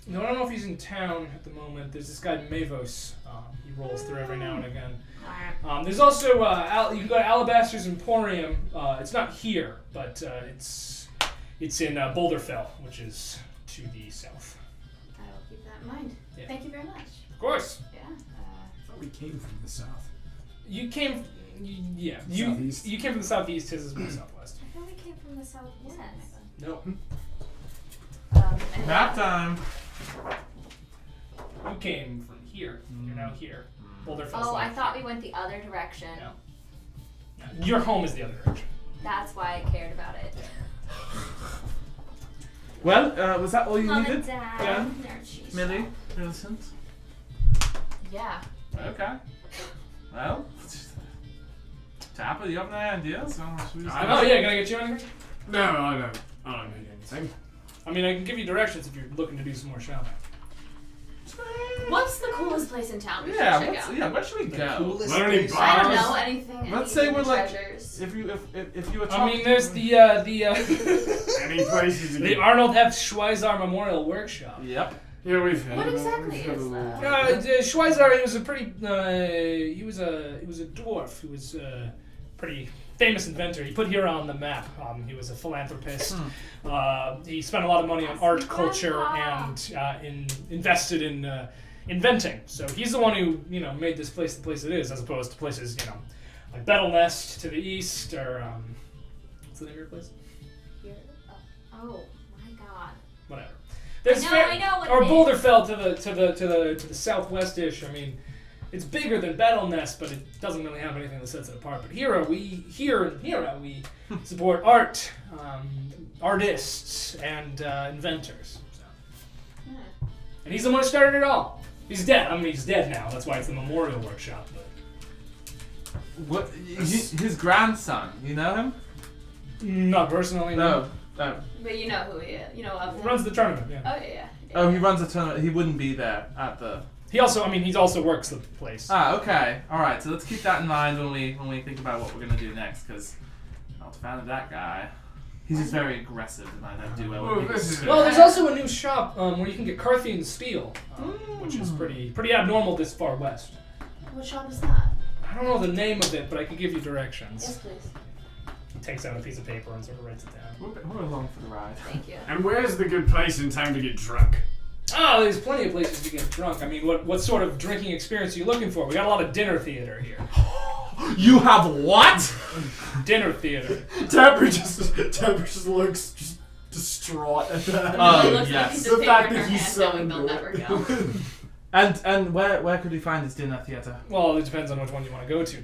No, I don't know if he's in town at the moment. There's this guy Mavos. He rolls through every now and again. Alright. There's also you can go to Alabaster's Emporium. It's not here, but it's in Boulderfell, which is to the south. I will keep that in mind. Yeah. Thank you very much. Of course. Yeah. I thought we came from the south. You came. Yeah. Southeast. You came from the southeast. His is more southwest. I thought we came from the southwest. No. And Nap time. You came from here. You're now here. Boulderfell's Oh, I like thought we went the other direction. No. Your home is the other direction. That's why I cared about it. Well, was that all you Mom needed? and Dad. Yeah. They're cheese. Millie, Millicent. yeah. Okay. Well, Tapper, you have any ideas? Should we just- Oh yeah, can I get you anything? No, I don't need anything. I mean, I can give you directions if you're looking to do some more shopping. What's the coolest place in town we should Yeah, check out? where should we go? Are there any I don't bars? know anything. Let's say we're like, treasures. if you were I talking. mean, there's the Any places? the Arnold F. Schweizar Memorial Workshop. Yep. Yeah, we've had. What it. exactly We've had is a little- that? Schweizar, he was a pretty, he was a dwarf who was pretty famous inventor. He put Hiira on the map. He was a philanthropist. He spent a lot of money on art, culture, and invested in inventing. So he's the one who made this place the place it is, as opposed to places like Battle Nest to the east, or what's the name of your place? Here. Oh my God. Whatever. I know what or it is. Boulderfell to the southwest-ish. I mean, it's bigger than Battle Nest, but it doesn't really have anything that sets it apart. But here in Hiira, we support art, artists, and inventors. So. And he's the one who started it all. He's dead. I mean, he's dead now. That's why it's the memorial workshop. But What? His grandson. You know him? not personally. No. But you know who he is. You know of He him. runs the tournament. Yeah. Oh yeah. Oh, he runs a tournament. He wouldn't be there at the. He also works the place. Ah, okay. All right. So let's keep that in mind when we think about what we're gonna do next, because I'm not a fan of that guy. He's just very aggressive, and I don't do well with people. Well, there's also a new shop where you can get Carthian steel, which is pretty abnormal this far west. What shop is that? I don't know the name of it, but I can give you directions. Yes, please. He takes out a piece of paper and sort of writes it down. We're along for the ride. Thank you. And where's the good place in town to get drunk? Oh, there's plenty of places to get drunk. I mean, what sort of drinking experience are you looking for? We got a lot of dinner theater here. You have what? Dinner theater. Tapper just looks just distraught at that. Oh, It looks yes. like he's The just fact paper in that her he's hand, so knowing they'll into never it. go. And where could we find this dinner theater? Well, it depends on which one you want to go to.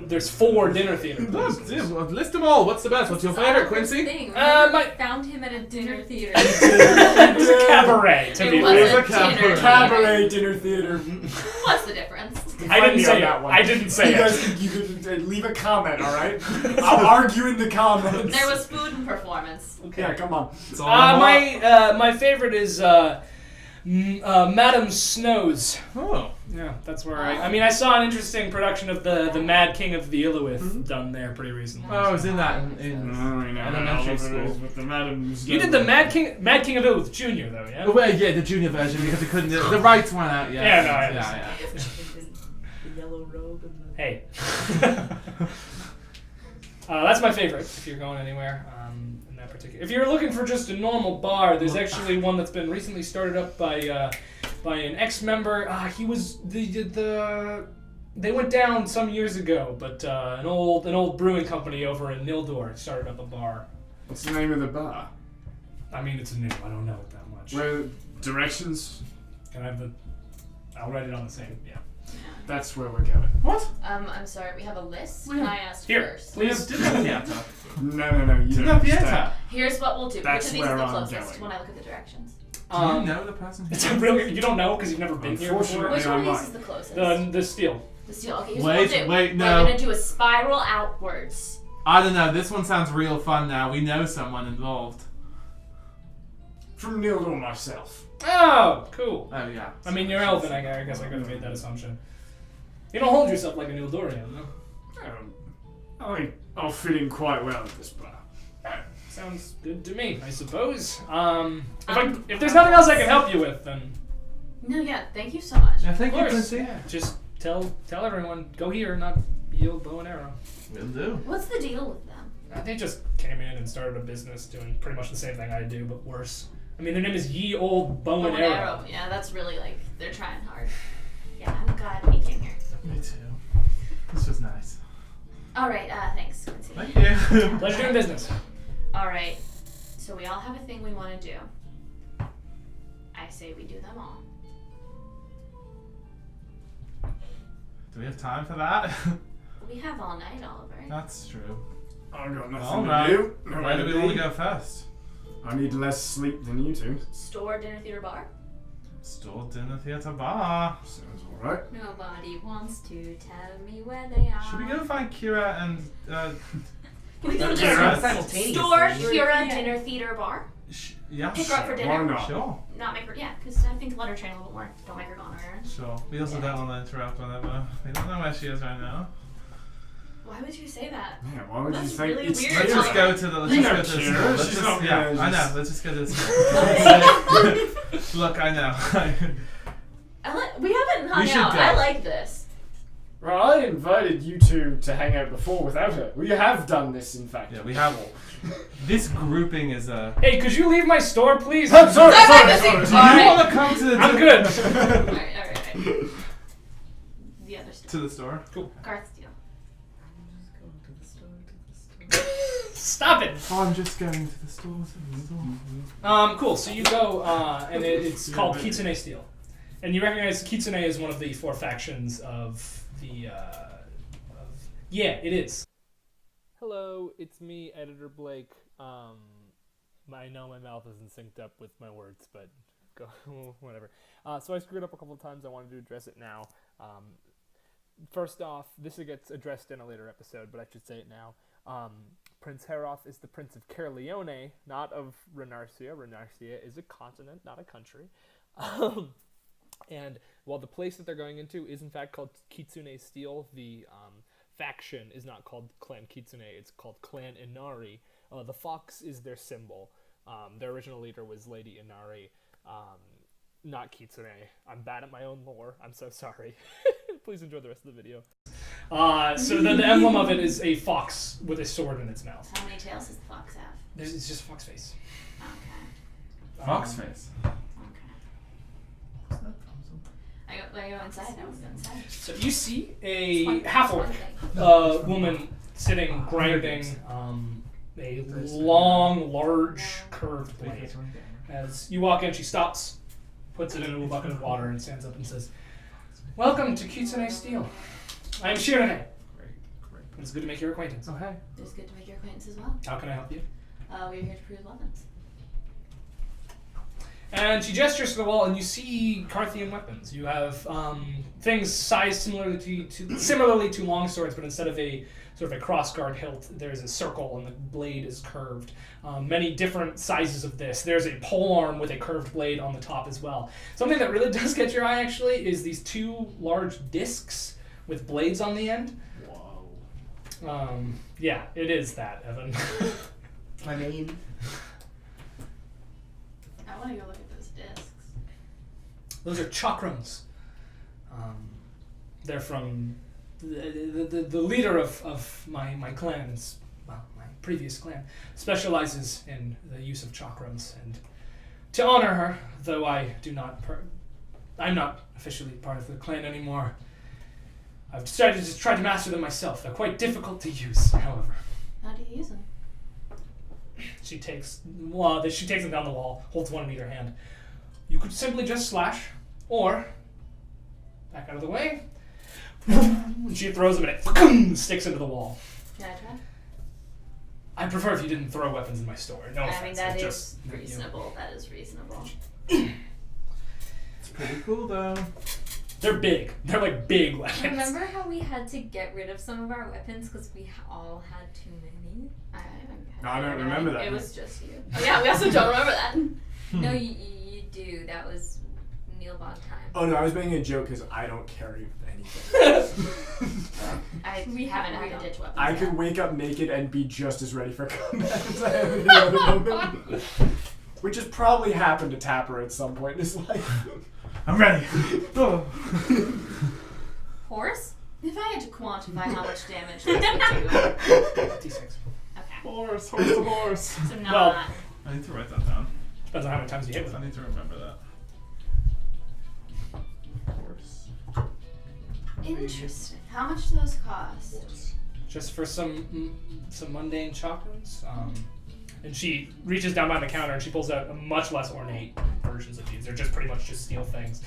There's 4 dinner theater places. List them all. What's the best? What's your favorite, Quincy? Thing. My- found him at a dinner theater. It was a cabaret, to It be was fair. a dinner Cabaret dinner theater. What's the difference? I didn't me say on it. that one. I didn't say You it. guys, you could leave a comment, all right? I'll argue in the comments. There was food and performance. Yeah, come on. It's all I want. My favorite is Madam Snow's. Oh. Yeah, that's where I saw an interesting production of the Mad King of the Illithid done there pretty recently. Oh, I was in that in elementary school. With the madams. You did the Mad King of Illithid Jr. though, yeah? Oh, well, yeah, the junior version because we couldn't. The rights went out. Yeah. Yeah, no, I yeah. The yellow robe and the... Hey. That's my favorite if you're going anywhere. In that particular. If you're looking for just a normal bar, there's actually one that's been recently started up by an ex-member. He was they went down some years ago, but an old brewing company over in Nildor started up a bar. What's the name of the bar? I mean, it's new. I don't know it that much. Where directions? Can I have the? I'll write it on the same. Yeah. That's where we're going. What? I'm sorry, we have a list. We Can have- I ask Here. first? We have dinner theater. No. You Dinner don't theater. understand. Here's what we'll do. That's Which of these is where the I'm closest going. when I look at the directions? Do you know the person? It's a really you don't know because you've never been here before. Unfortunately. Which one of these online. is the closest? The steel. The steel. Okay, here's Wait, what we'll do. wait, no. We're gonna do a spiral outwards. I don't know. This one sounds real fun now. We know someone involved. From Nildor myself. Oh, cool. Oh yeah. I mean, you're elven. I guess I could have made that assumption. You don't hold yourself like a Nildorian, no? I think I'll fit in quite well at this bar. Sounds good to me, I suppose. If there's nothing else I can help you with, then No, yeah. Thank you so much. Yeah, of thank you, course, Quincy. yeah, just tell everyone, go here, not yield bow and arrow. Will do. What's the deal with them? They just came in and started a business doing pretty much the same thing I do, but worse. I mean, their name is Ye Old Bow and Arrow. Yeah, that's really like they're trying hard. Yeah, I'm glad we came here. Me too. This was nice. All right. Thanks, Quincy. Thank you. Pleasure doing business. All right. So we all have a thing we want to do. I say we do them all. Do we have time for that? We have all night, Oliver. That's true. I've got nothing All to right. do. Where Nowhere do to we want be. to go first? I need less sleep than you two. Store, dinner, theater, bar. Store, dinner, theater, bar. Sounds alright. Nobody wants to tell me where they are. Should we go find Kira and We go to Yeah, the right. Simultaneously. store, Hiira, Yeah. dinner, theater, bar. yeah, Pick her up for Why dinner. not? sure, Not make her, yeah, because I think let her train a little more. Don't make her go on her errand. sure. We also don't want to interrupt whenever. We don't know where she is right now. Why would you say that? Yeah, why would That's you think really it's weird. Let's just go to the. Let's You just know go to the Kira, school. Let's she's just, not yeah, gonna I know. just- Let's just go to the school. Look, I know. We haven't hung We should out. go. I like this. Well, I invited you two to hang out before without her. We have done this, in fact. Yeah, we have. This grouping is a. Hey, could you leave my store, please? I'm sorry. Do you want to come to the? I'm good. Alright. The other stuff. To the store. Garth Steele. Stop it. Oh, I'm just going to the store. Cool. So you go, and it's called Kitsune Steel, and you recognize Kitsune is one of the 4 factions of the. Yeah, it is. Hello, it's me, Editor Blake. I know my mouth isn't synced up with my words, but go whatever. So I screwed up a couple of times. I wanted to address it now. First off, this gets addressed in a later episode, but I should say it now. Prince Heroth is the Prince of Caerleone, not of Renarsia. Renarsia is a continent, not a country. And while the place that they're going into is in fact called Kitsune Steel, the faction is not called Clan Kitsune, it's called Clan Inari. The fox is their symbol. Their original leader was Lady Inari, not Kitsune. I'm bad at my own lore. I'm so sorry. Please enjoy the rest of the video. So the emblem of it is a fox with a sword in its mouth. How many tails does the fox have? It's just a fox face. Okay. Fox face. Okay. I go inside. I was inside. So you see a half-orc woman sitting, grinding a long, large, curved blade. As you walk in, she stops, puts it into a bucket of water, and stands up and says, "Welcome to Kitsune Steel. I am Shirane. Great. It's good to make your acquaintance. Oh, hey. It's good to make your acquaintance as well. How can I help you?" We're here to prove weapons. And she gestures to the wall, and you see Carthian weapons. You have things sized similarly to long swords, but instead of a sort of a crossguard hilt, there's a circle, and the blade is curved. Many different sizes of this. There's a polearm with a curved blade on the top as well. Something that really does catch your eye, actually, is these 2 large discs with blades on the end. Whoa. Yeah, it is that, Evan. I mean, I want to go look at those discs. Those are chakrams. They're from the leader of my clan's, well, my previous clan, specializes in the use of chakrams. And to honor her, though I'm not officially part of the clan anymore, I've decided to try to master them myself. They're quite difficult to use, however. How do you use them? She takes them down the wall, holds one in either hand. You could simply just slash, or back out of the way. And she throws them and it sticks into the wall. Can I try? I prefer if you didn't throw weapons in my store. No I offense. mean, that is just, reasonable. That is reasonable. It's pretty cool, though. They're big. They're like big weapons. Remember how we had to get rid of some of our weapons because we all had too many? I don't remember that. It was just you. Oh, yeah, we also don't remember that. No, you do. That was Neilbog time. Oh no, I was making a joke because I don't carry anything. We haven't had to ditch weapons. I could wake up naked and be just as ready for combat as I am in the other moment. Which has probably happened to Tapper at some point in his life. I'm ready. Horse? If I had to quantify how much damage this would do. D6. Okay. Horse. So not. Well, I need to write that down. Depends on how many times you hit with I them. need to remember that. Horse. Interesting. How much do those cost? Just for some mundane chakrams. And she reaches down behind the counter and she pulls out a much less ornate versions of these. They're just pretty much just steel things.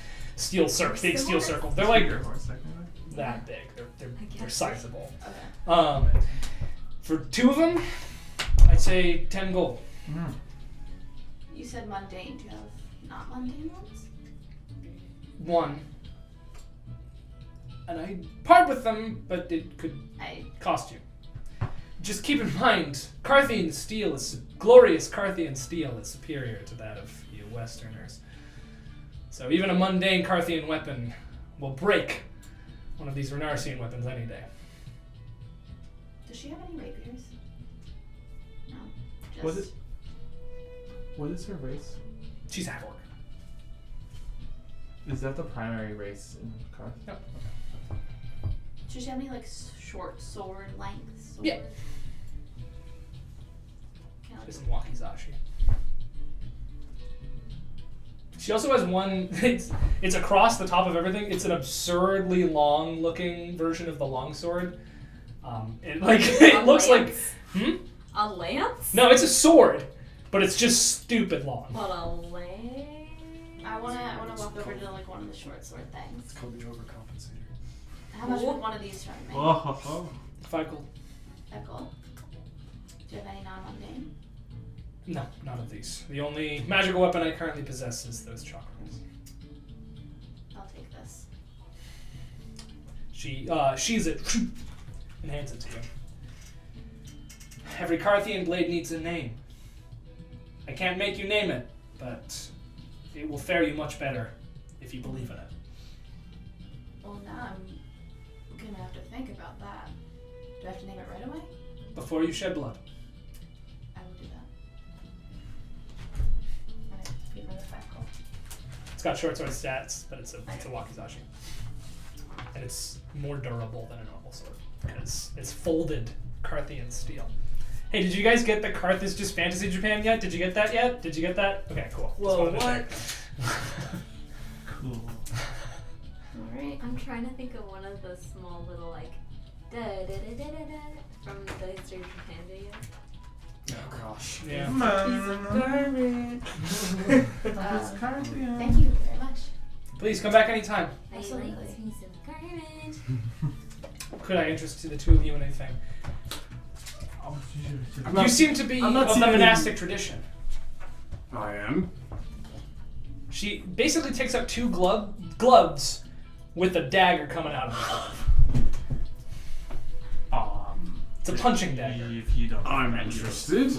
Big steel circles. They're like Your horse, technically. that big. They're sizable. Okay. For 2 of them, I'd say 10 gold. You said mundane. Do you have not mundane ones? 1. And I'd part with them, but it could cost you. Just keep in mind, Carthian steel glorious Carthian steel is superior to that of you Westerners. So even a mundane Carthian weapon will break one of these Renarsian weapons any day. Does she have any rapiers? No. Just... What is her race? She's half-orc. Is that the primary race in Karth? Yep. Should she have any like short sword length? Sword? Yeah. Can I, It's in Wakizashi. She also has one. It's across the top of everything. It's an absurdly long-looking version of the longsword. It looks like. A lance? No, it's a sword, but it's just stupid long. What a lance? I wanna walk over to like one of the short sword things. It's called the overcompensator. How much would one of these try to make? Oh. 5 gold. 5 gold. Do you have any non-mundane? No, none of these. The only magical weapon I currently possess is those chakras. I'll take this. She she's it and hands it to you. Every Carthian blade needs a name. I can't make you name it, but it will fare you much better if you believe in it. Well, now I'm gonna have to think about that. Do I have to name it right away? Before you shed blood. I will do that. Alright, give her the 5 gold. It's got short sword stats, but it's a wakizashi. And it's more durable than a normal sword because it's folded Carthian steel. Hey, did you guys get the Carth is just Fantasy Japan yet? Did you get that yet? Did you get that? Okay, cool. Whoa, Just wanted to what? check. Cool. Alright. I'm trying to think of one of those small little like da da da da da da from the History of Japan video. Oh gosh. Yeah. Thank you very much. Please come back anytime. I Absolutely. like me some garbage. Could I interest the two of you in anything? I'm not- You seem to be I'm not of the seeing any- monastic tradition. I am. She basically takes out 2 gloves with a dagger coming out of the glove. It's a punching dagger. If you don't. I'm interested.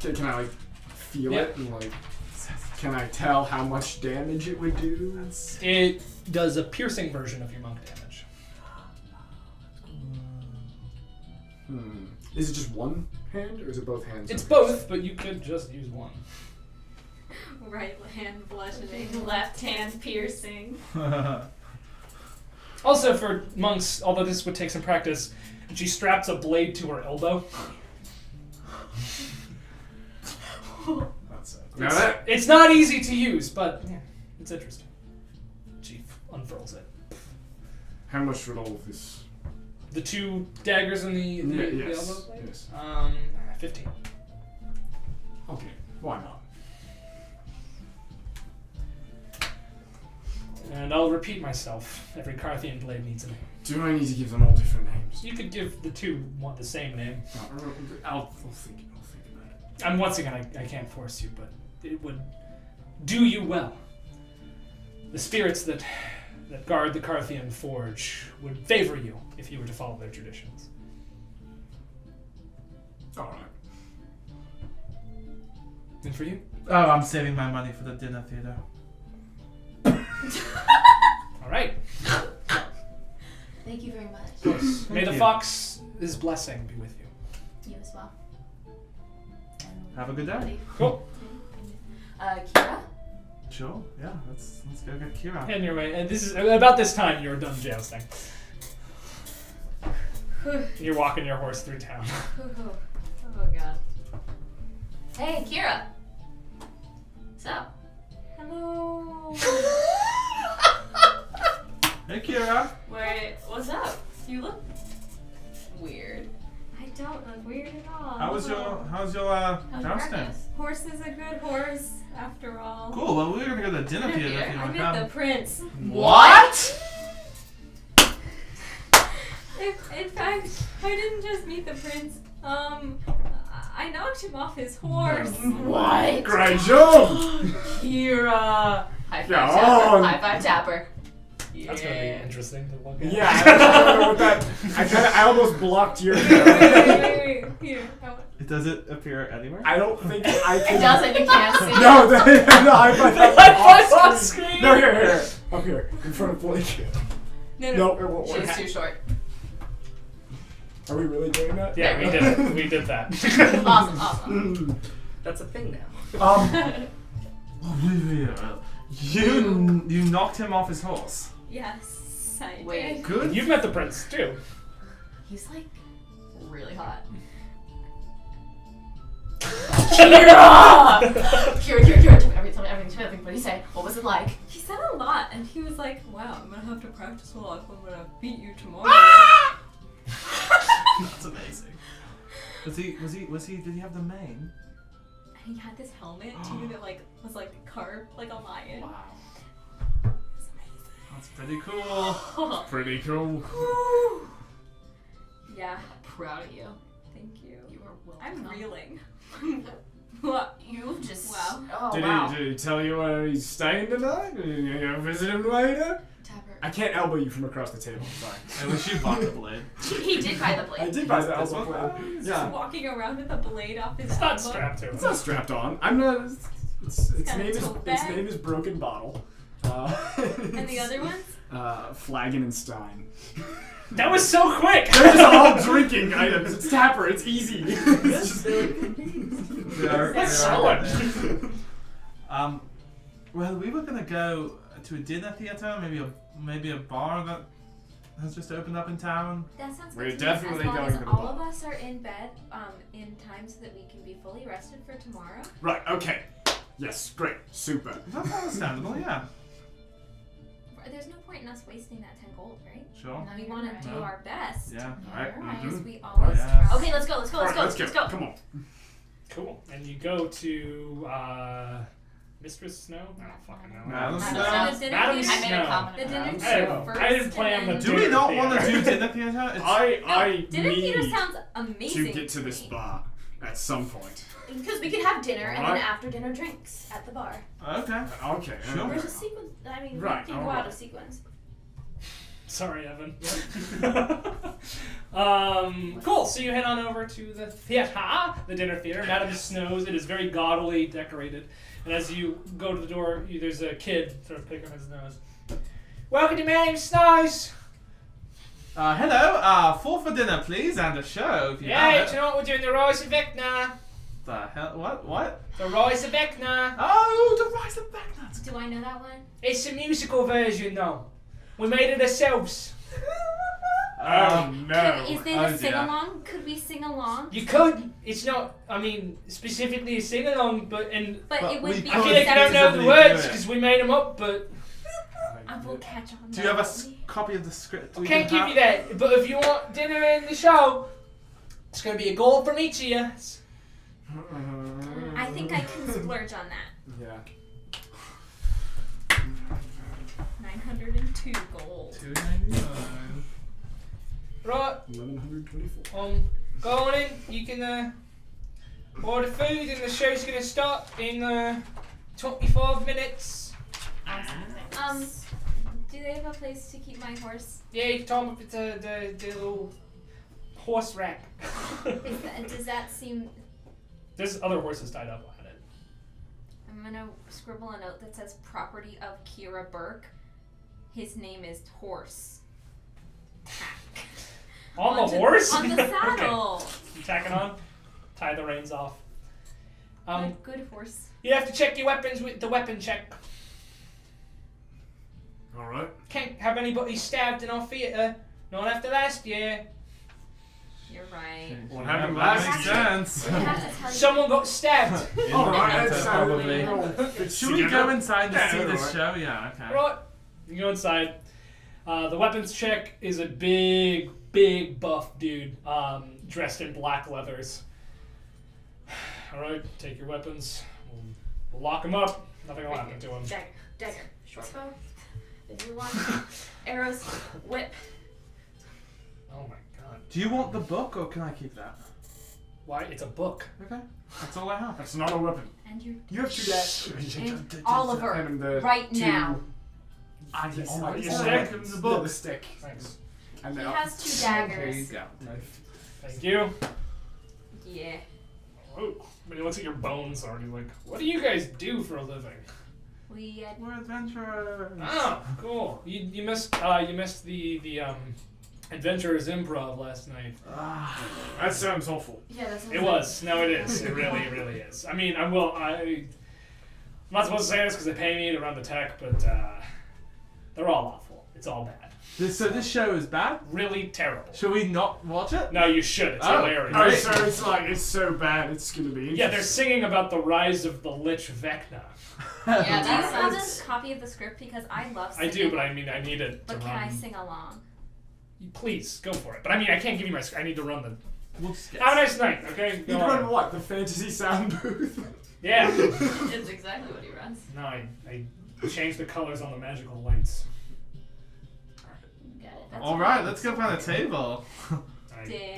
Can I like feel Yeah. it and like? Can I tell how much damage it would do? It does a piercing version of your monk damage. Is it just one hand or is it both hands? It's both, but you could just use one. Right hand bludgeoning. Left hand piercing. Also for monks, although this would take some practice, she straps a blade to her elbow. That's it. Now that It's not easy to use, but yeah, it's interesting. She unfurls it. how much would all of this? The 2 daggers in the yes. elbow blade? Yes. 15. Okay. Why not? And I'll repeat myself. Every Carthian blade needs a name. Do I need to give them all different names? You could give the 2 the same name. I'll think about it. And once again, I can't force you, but it would do you well. The spirits that guard the Carthian forge would favor you if you were to follow their traditions. All right. And for you? Oh, I'm saving my money for the dinner theater. All right. Thank you very much. May the you. Fox's blessing be with you. You as well. Have a good day. Cool. Kira? Sure. Yeah. Let's go get Kira. And your way. And this is about this time you're done jousting. You're walking your horse through town. Oh god. Hey, Kira. What's up? Hello. Hey, Kira. Wait, what's up? You look weird. I don't look weird at all. How's your How's your jousting? practice? Horse is a good horse, after all. Cool. Well, we're gonna go to the dinner theater if you I want to met the come. prince. What? In fact, I didn't just meet the prince. I knocked him off his horse. What? Great job! Kira! High five Go tapper. on. High five tapper. That's gonna be interesting to look at. Yeah, I don't know what that. I almost blocked your. Wait. Here. Does it appear anywhere? I don't think I can. It doesn't, you can't see No, it. no, I five High off screen. No, here, up here, in front of Blake. No. No, it won't work. She's too short. Are we really doing that? Yeah, we did it. We did that. Awesome. That's a thing now. You knocked him off his horse. Yes. Yes, I did. Wait. Good. You've met the prince too. He's like really hot. Hiira! Everything. What did he say? What was it like? He said a lot, and he was like, "Wow, I'm gonna have to practice a lot. I'm gonna beat you tomorrow." That's amazing. Did he have the mane? And he had this helmet too that like was like carved like a lion. Wow. It was amazing. That's pretty cool. Pretty cool. Yeah, Proud of you. thank you. You are I'm welcome. reeling. What? You've just. Wow. Oh, Did wow. he tell you where he's staying tonight? You gonna visit him later? Tapper. I can't elbow you from across the table. Sorry. I wish you bought the blade. He did buy the I blade. did buy the This elbow one? blade. He's Yeah. just walking around with a blade off his It's not elbow. strapped to him. It's not strapped on. I'm not. Its got a name is tote its bag. name is Broken Bottle. And the other ones? Flagon and Stein. That was so quick. They're just all drinking items. It's Tapper. It's easy. That's solid. Well, we were gonna go to a dinner theater, maybe a bar that has just opened up in town. That sounds We're good to definitely me. As long going as to the all bar. of us are in bed in time so that we can be fully rested for tomorrow. Right. Okay. Yes. Great. Super. That's understandable, yeah. There's no point in us wasting that 10 gold, right? Sure. No, We you're want right. to do No. our best. Yeah. Alright. You're right. Because Mhm. we always Yeah. try. Okay, let's go. Let's go. Let's go. Alright, Let's go. Come on. Cool. And you go to Mistress Snow? I don't fucking know. Madam So Snow. the dinner Madam theater- I made a Snow. comment. The dinner about it. theater I first. didn't plan and the then- Do we not want to Theater. do dinner theater? It's, I Dinner theater need sounds amazing. to get to this me. bar at some point. Because we could have dinner and then Alright. after dinner drinks at the bar. okay. Okay. Sure. There's a sequence. I mean, Right, we can go alright. out of sequence. Sorry, Evan. Cool. So you head on over to the theater, the dinner theater. Madam Snow's. It is very gaudily decorated. And as you go to the door, there's a kid sort of picking his nose. Welcome to Madam Snow's. Hello. 4 for dinner, please, and a show if you Yeah, have it. you know what we're doing? The Rise of Vecna. The hell? What? The Rise of Vecna. Oh, the Rise of Baghdad. Do I know that one? It's a musical version, though. We made it ourselves. Oh no. Is there Oh, a dear. sing along? Could we sing along? You could. It's not. I mean, specifically a sing along, but But But it we would be I feel like you don't know the Acceptably words do it. because we made them up. But I will catch on. Do you have a copy of the script? I can't give you that. But if you want dinner in the show, it's gonna be a gold from each of you. I think I can splurge on that. Yeah. 902 gold. $2.99. Right. 1124. Go on in. You can order food, and the show's gonna start in 25 minutes. Do they have a place to keep my horse? Yeah, you can tell them if it's the little horse rack. Does that seem? There's other horses tied up at it. I'm gonna scribble a note that says property of Kira Burke. His name is Horse. Tack. On the Onto- horse? On the Okay. saddle. You tack it on, tie the reins off. Good horse. You have to check your weapons with the weapon check. Alright. Can't have anybody stabbed in our theatre. Not after last year. You're right. What happened Yeah, last makes year? sense. We have to tell you. Someone got stabbed. Alright, That's that's probably. Should we go inside to see this show? Yeah, okay. Right. You go inside. The weapons check is a big buff dude dressed in black leathers. Alright, take your weapons. We'll lock him up. Nothing will happen to him. Dagger, short bow, if you want, arrows, whip. Oh my god. Do you want the book or can I keep that? Why? It's a book. Okay, that's all I have. That's not a weapon. And you. You have 2 dash. And Oliver, And the right 2 now. Oh my Your god. stick? The book. The stick. Thanks. And He the has 2 There daggers. you go. Thank you. Yeah. Oh, but he looks at your bones already like, what do you guys do for a living? We. We're adventurers. Oh, cool. You missed the Adventurers Improv last night. That sounds awful. Yeah, that's It was. No, it is. It really is. I mean, I'm not supposed to say this because they pay me to run the tech, but they're all awful. It's all bad. This show is bad? Really terrible. Should we not watch it? No, you should. It's Oh. hilarious. Oh, so it's like it's so bad. It's gonna be. Yeah, they're singing about the rise of the Lich Vecna. Yeah, that do you have sounds- a copy of the script? Because I love I singing. do, but I mean, I need it to But run. can I sing along? Please, go for it. But I mean, I can't give you my script. I need to run the... We'll just get Have a nice night, okay? You Go on. run what? The fantasy sound booth. Yeah. It's exactly what he runs. No, I changed the colors on the magical lights. Got it. That's All right, let's go find a table. I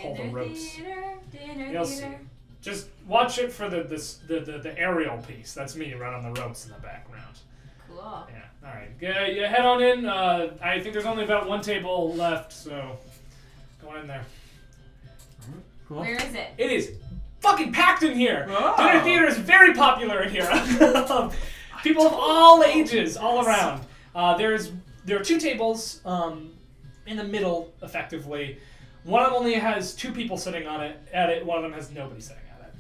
pull the Dinner ropes. theater, You'll see. dinner. Just watch it for the aerial piece. That's me running the ropes in the background. Cool. Yeah. All right. Good. You head on in. I think there's only about one table left, so go on in there. Cool. Where is it? It is fucking packed in here. Oh. Dinner theater is very popular in here. People of all ages, all around. There are 2 tables in the middle, effectively. One of them only has 2 people sitting on it. At it, one of them has nobody sitting at it.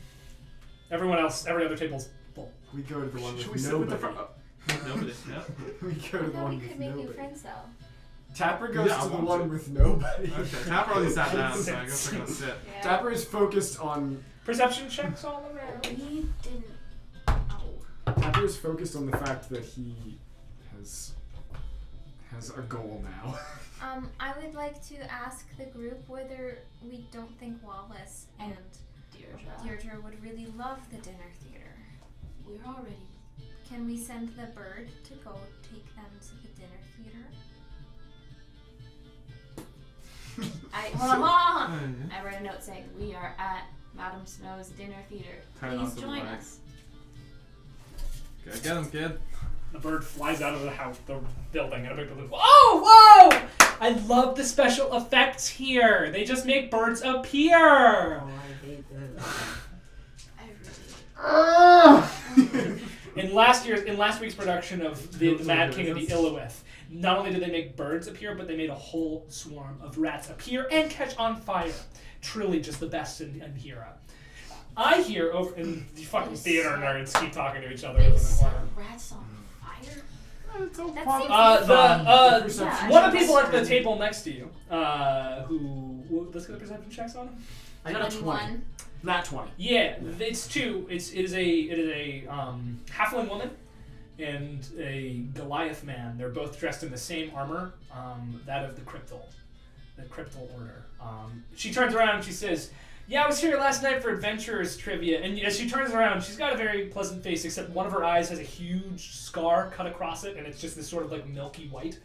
Every other table's full. We go to the one Should we with sit with nobody. the Nobody. Yeah. We go I to the thought one we with could make new nobody. friends though. Tapper goes Yeah, I to the want one to. with nobody. Okay. Tapper already sat down, so I guess we're gonna sit. Yeah. Tapper is focused on. Perception checks all around. We didn't. Oh. Tapper is focused on the fact that he has a goal now. I would like to ask the group whether we don't think Wallace and Deirdre would really love the dinner theater. We're already. Can we send the bird to go take them to the dinner theater? Hold on. Oh, yeah. I wrote a note saying we are at Madame Snow's dinner theater. Turn off Please the join mic. us. Okay, get him, kid. The bird flies out of the house, the building, and a big balloon. Oh, whoa! I love the special effects here. They just make birds appear. Oh, I hate this. I really. In last week's production of the Mad King of the Hilarious. Illowith, not only did they make birds appear, but they made a whole swarm of rats appear and catch on fire. Truly, just the best in Hiira. I hear over in the fucking theater nerds keep talking to each other They over the set corner. rats on fire. It's all That fun. seems Yeah, One I of the people at the should- table next to you, let's get the perception checks on him. I got a 20. 21. Not 20. Yeah, it's 2. It is a halfling woman and a Goliath man. They're both dressed in the same armor, that of the Cryptal Order. She turns around and she says, "Yeah, I was here last night for Adventurers trivia." And as she turns around, she's got a very pleasant face, except one of her eyes has a huge scar cut across it, and it's just this sort of like milky white.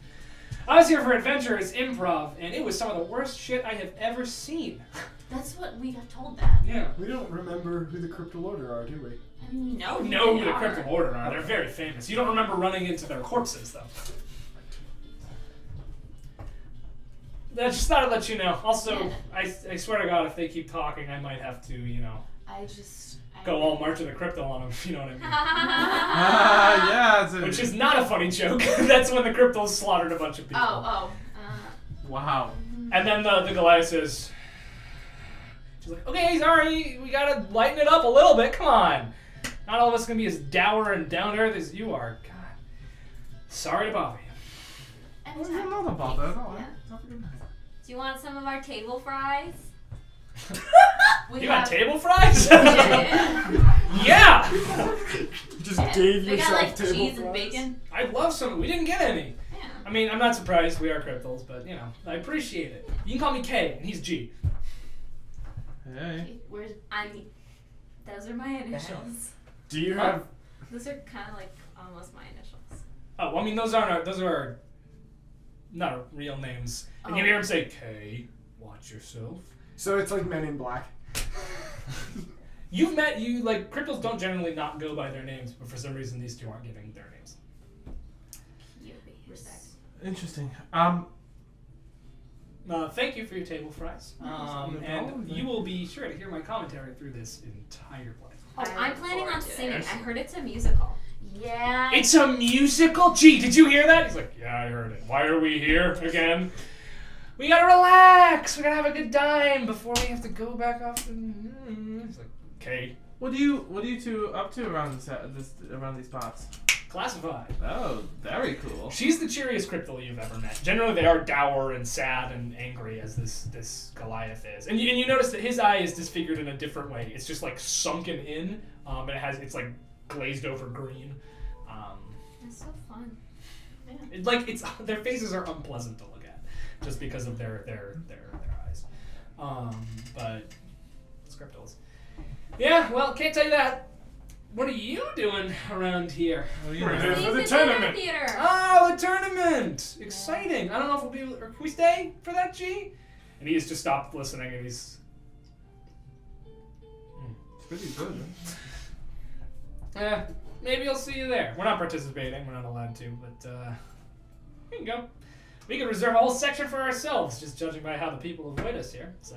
"I was here for Adventurers Improv, and it was some of the worst shit I have ever seen." That's what we got told that. Yeah. We don't remember who the Cryptal Order are, do we? I mean, we know. You know who who they the are. Cryptal Order are. They're very famous. You don't remember running into their corpses, though. I just thought I'd let you know. Also, I swear to God, if they keep talking, I might have to, I just. go all March of the Crypto on them, if you know what I mean. Yeah. It's a, Which is not a funny joke. That's when the Cryptos slaughtered a bunch of people. Oh. wow. And then the Goliath says, she's like, "Okay, sorry, we gotta lighten it up a little bit. Come on. Not all of us gonna be as dour and down to earth as you are. God. Sorry to bother you." Well, Anytime. not about that. No, Yeah. have a good night. Do you want some of our table fries? We You have, got table fries? Yeah. Yeah! You just gave They got yourself like table cheese fries? and bacon. I'd love some. We didn't get any. Yeah. I mean, I'm not surprised. We are Cryptals, but, I appreciate it. You can call me K, and he's G. Hey. Where's Those are my initials. Do you have? Those are kind of like almost my initials. Oh, well, I mean, those are not real names. And you Oh. hear him say, K, watch yourself. So it's like Men in Black. You've met, Cryptals don't generally not go by their names, but for some reason these two aren't giving their names. respect? Interesting. Thank you for your table fries. No And problem. you will be sure to hear my commentary through this entire play. Oh, I I'm look planning forward on to it. singing. I heard it's a musical. Yeah. It's a musical? Gee, did you hear that? He's like, yeah, I heard it. Why are we here again? We gotta relax. We gotta have a good time before we have to go back off. He's like, okay. What are you two up to around around these parts? Classified. Oh, very cool. She's the cheeriest cryptol you've ever met. Generally, they are dour and sad and angry, as this Goliath is. And you notice that his eye is disfigured in a different way. It's just like sunken in, and it's like glazed over green. That's so fun. Their faces are unpleasant to look at, just because of their eyes. But it's cryptols. Yeah, well, can't tell you that. What are you doing around here? Oh, you We're know. here for the Leave tournament. Theater. Oh, the tournament! Exciting. I don't know if we'll be able, or can we stay for that, G? And he's just stopped listening, and he's... It's pretty good, Maybe I'll see you there. We're not participating. We're not allowed to, but we can go. We could reserve a whole section for ourselves, just judging by how the people avoid us here. So.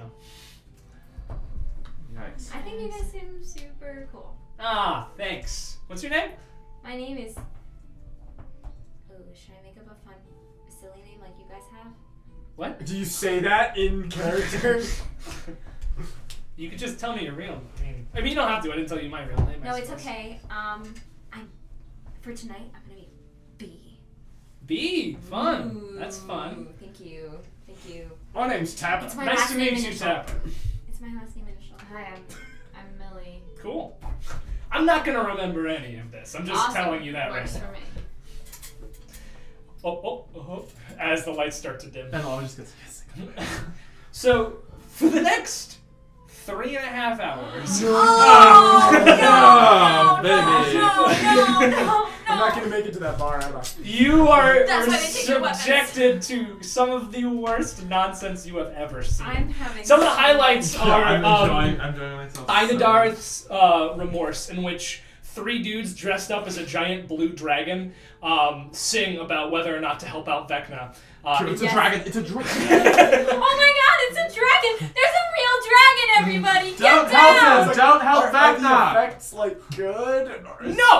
Yikes. I think you guys seem super cool. Ah, thanks. What's your name? My name is... Ooh, should I make up a fun, silly name like you guys have? What? Do you say that in character? You could just tell me your real name. I mean, you don't have to. I didn't tell you my real name. No, I it's suppose. okay. For tonight, I'm gonna be B. B. Fun. Ooh, That's fun. Thank you. Thank you. My name's Tapper. It's my Nice last to name meet you, initial. Tapper. It's my last name initial. Hi, I'm Millie. Cool. I'm not gonna remember any of this. I'm just Awesome. telling you that right Works now. for me. Oh, as the lights start to dim. And all just gets yes. So, for the next 3.5 hours. Oh, baby. No. I'm not gonna make it to that bar, am I? You are That's why they take your weapons. subjected to some of the worst nonsense you have ever seen. I'm having Some of the highlights are I'm enjoying myself. Einadarth's Remorse, in which 3 dudes dressed up as a giant blue dragon sing about whether or not to help out Vecna. It's a dragon. It's a dragon. Oh my god, it's a dragon! There's a real dragon, everybody! Get Don't down! help him. Don't help Are the Vecna. effects like good? Or is No!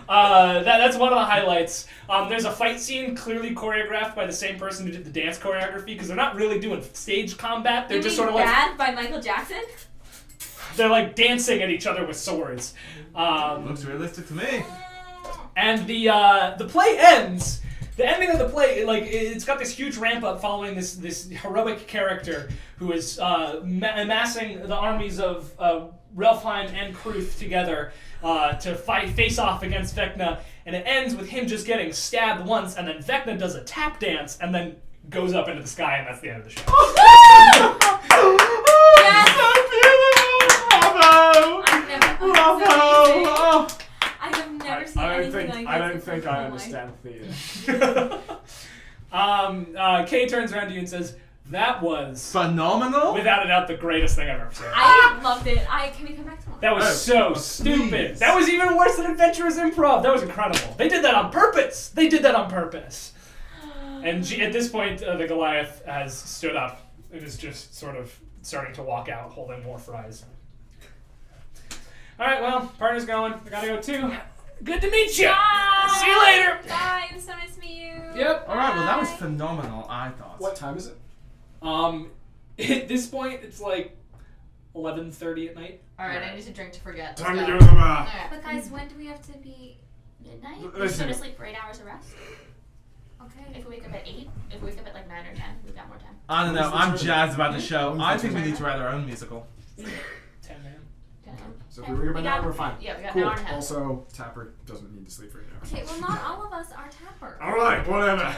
That's one of the highlights. There's a fight scene clearly choreographed by the same person who did the dance choreography, because they're not really doing stage combat. They're You just mean sort of like Bad by Michael Jackson? they're like dancing at each other with swords. Looks realistic to me. And the play ends. The ending of the play, like, it's got this huge ramp up following this heroic character who is amassing the armies of Relfheim and Kruth together to face off against Vecna, and it ends with him just getting stabbed once, and then Vecna does a tap dance, and then goes up into the sky, and that's the end of the show. Yes! Bravo! I've never Bravo! Oh, I have never seen I don't anything think like I this don't in think my I whole understand theater. Kay turns around to you and says, "That was, Phenomenal. without a doubt, the greatest thing I've ever seen." I loved it. Can we come back tomorrow? That was so stupid. please. That was even worse than Adventurous Improv. That was incredible. They did that on purpose. And at this point, the Goliath has stood up and is just sort of starting to walk out, holding more fries. All right, well, partner's going. I gotta go too. Good to meet you. Bye. See you later. Bye. It was so nice to meet you. Yep. All right. Well, that was Bye. phenomenal. I thought. What time is it? At this point, it's like 11:30 at night. Alright, I need to drink to forget. Time to Let's go go. to the bar. Alright. But guys, when do we have to be? Midnight? Listen. We just go to sleep for 8 hours of rest. Okay. If we wake up at 8, if we wake up at like 9 or 10, we've got more time. I don't know. I'm jazzed about the show. When's I the think we tournament? need to write our own musical. 10 a.m. 10 a.m. So if we wake up at 9, we're fine. Yeah, we got Cool. an hour and a half. Also, Tapper doesn't need to sleep for 8 hours. Okay. Well, not all of us are Tapper. All right, whatever.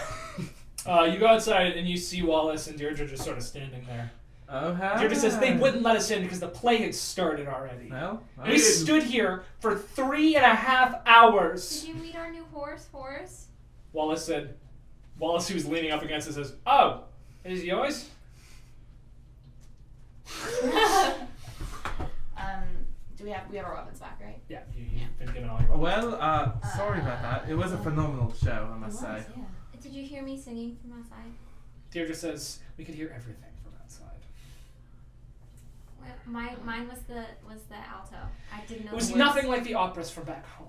You go outside and you see Wallace and Deirdre just sort of standing there. Oh, hi. Deirdre says they wouldn't let us in because the play had started already. Well, We stood here for 3.5 hours. Did you meet our new horse, Horace? Wallace, who's leaning up against it, says, "Oh, is he yours?" Do we have our weapons back, right? Yeah, you've been given all your. well, sorry about that. It was a phenomenal show, I must say. Yeah. Did you hear me singing from outside? Deirdre says we could hear everything from outside. Well, mine was the alto. I didn't know. It was the words. nothing like the operas from back home.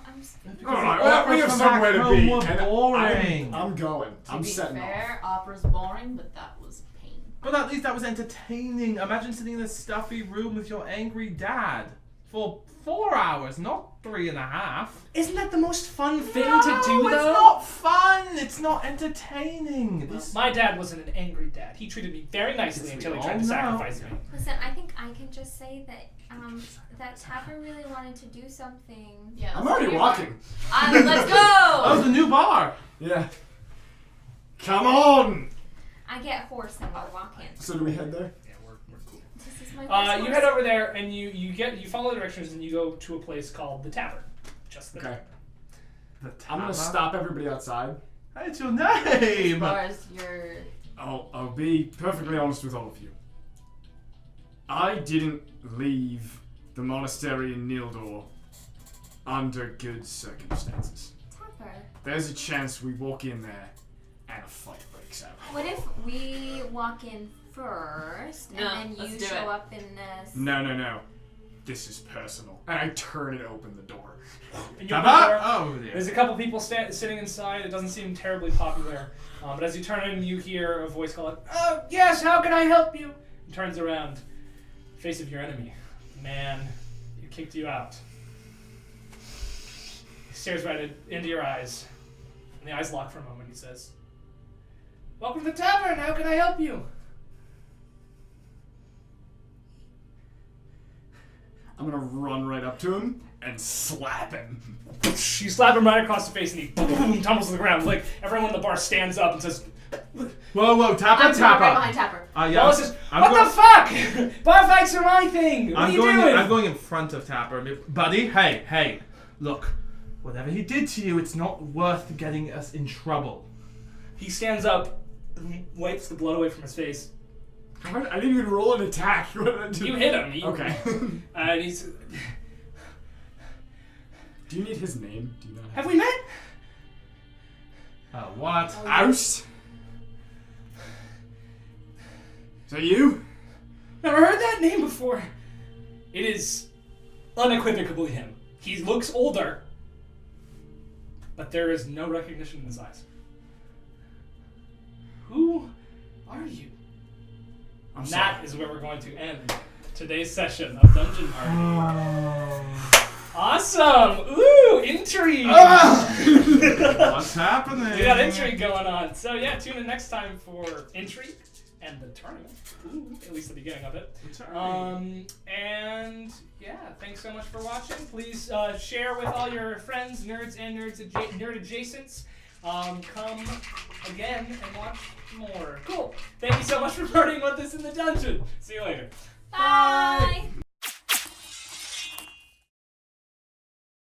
I'm just, All right, well, we have From somewhere back to be. home were and boring. I'm going. To I'm be setting fair, off. opera's boring, but that was pain. But at least that was entertaining. Imagine sitting in a stuffy room with your angry dad. for 4 hours, not 3.5. Isn't that the most fun thing No, to do, it's though? not fun. It's not entertaining. This My dad wasn't an angry dad. He treated me very nicely Yes, until he we tried all to know. sacrifice me. Listen, I think I can just say that that Tapper really wanted to do something. Yeah. I'm already walking. Let's Oh, go. the new bar. Yeah. Come on! I get horse and we're walking. So do we head there? Yeah, we're cool. This is my horse. You head over there and you follow the directions and you go to a place called the Tavern. Just the Okay. The I'm gonna stop everybody outside. What's your As name? far as your I'll be perfectly honest with all of you. I didn't leave the monastery in Nildor under good circumstances. Tapper. There's a chance we walk in there and a fight breaks out. What if we walk in first No, and then let's you do show it. up in this? No. This is personal. And I turn and open the door. And you How open the door. about over there? There's a couple people sitting inside. It doesn't seem terribly popular. But as you turn in, you hear a voice call out, "Oh, yes, how can I help you?" He turns around. Face of your enemy. Man, who kicked you out. He stares right into your eyes. And the eyes lock for a moment. He says, "Welcome to the tavern. How can I help you?" I'm gonna run right up to him and slap him. You slap him right across the face and he boom, tumbles to the ground. Like, everyone in the bar stands up and says, Whoa, Tapper, I'm Tapper. right behind Tapper. Yeah. Wallace says, I'm "What going- the fuck? Bar fights are my thing. What are you doing?" I'm going in front of Tapper. Buddy, hey, look. Whatever he did to you, it's not worth getting us in trouble. He stands up and wipes the blood away from his face. I didn't even roll an attack. What did I do? You hit him. Okay. And he's, Do you need his name? Do you not "Have we met?" What? Oust? Is that you? Never heard that name before. It is unequivocally him. He looks older, but there is no recognition in his eyes. Who are you? I'm And sorry. that is where we're going to end today's session of Dungeon Party. Awesome! Ooh, intrigue! What's happening? We got intrigue going on. So yeah, tune in next time for intrigue and the tournament. Ooh, at least the beginning of it. And yeah, thanks so much for watching. Please share with all your friends, nerds and nerd adjacents. Come again and watch more. Cool. Thank you so much for partying with us in the dungeon. See you later. Bye.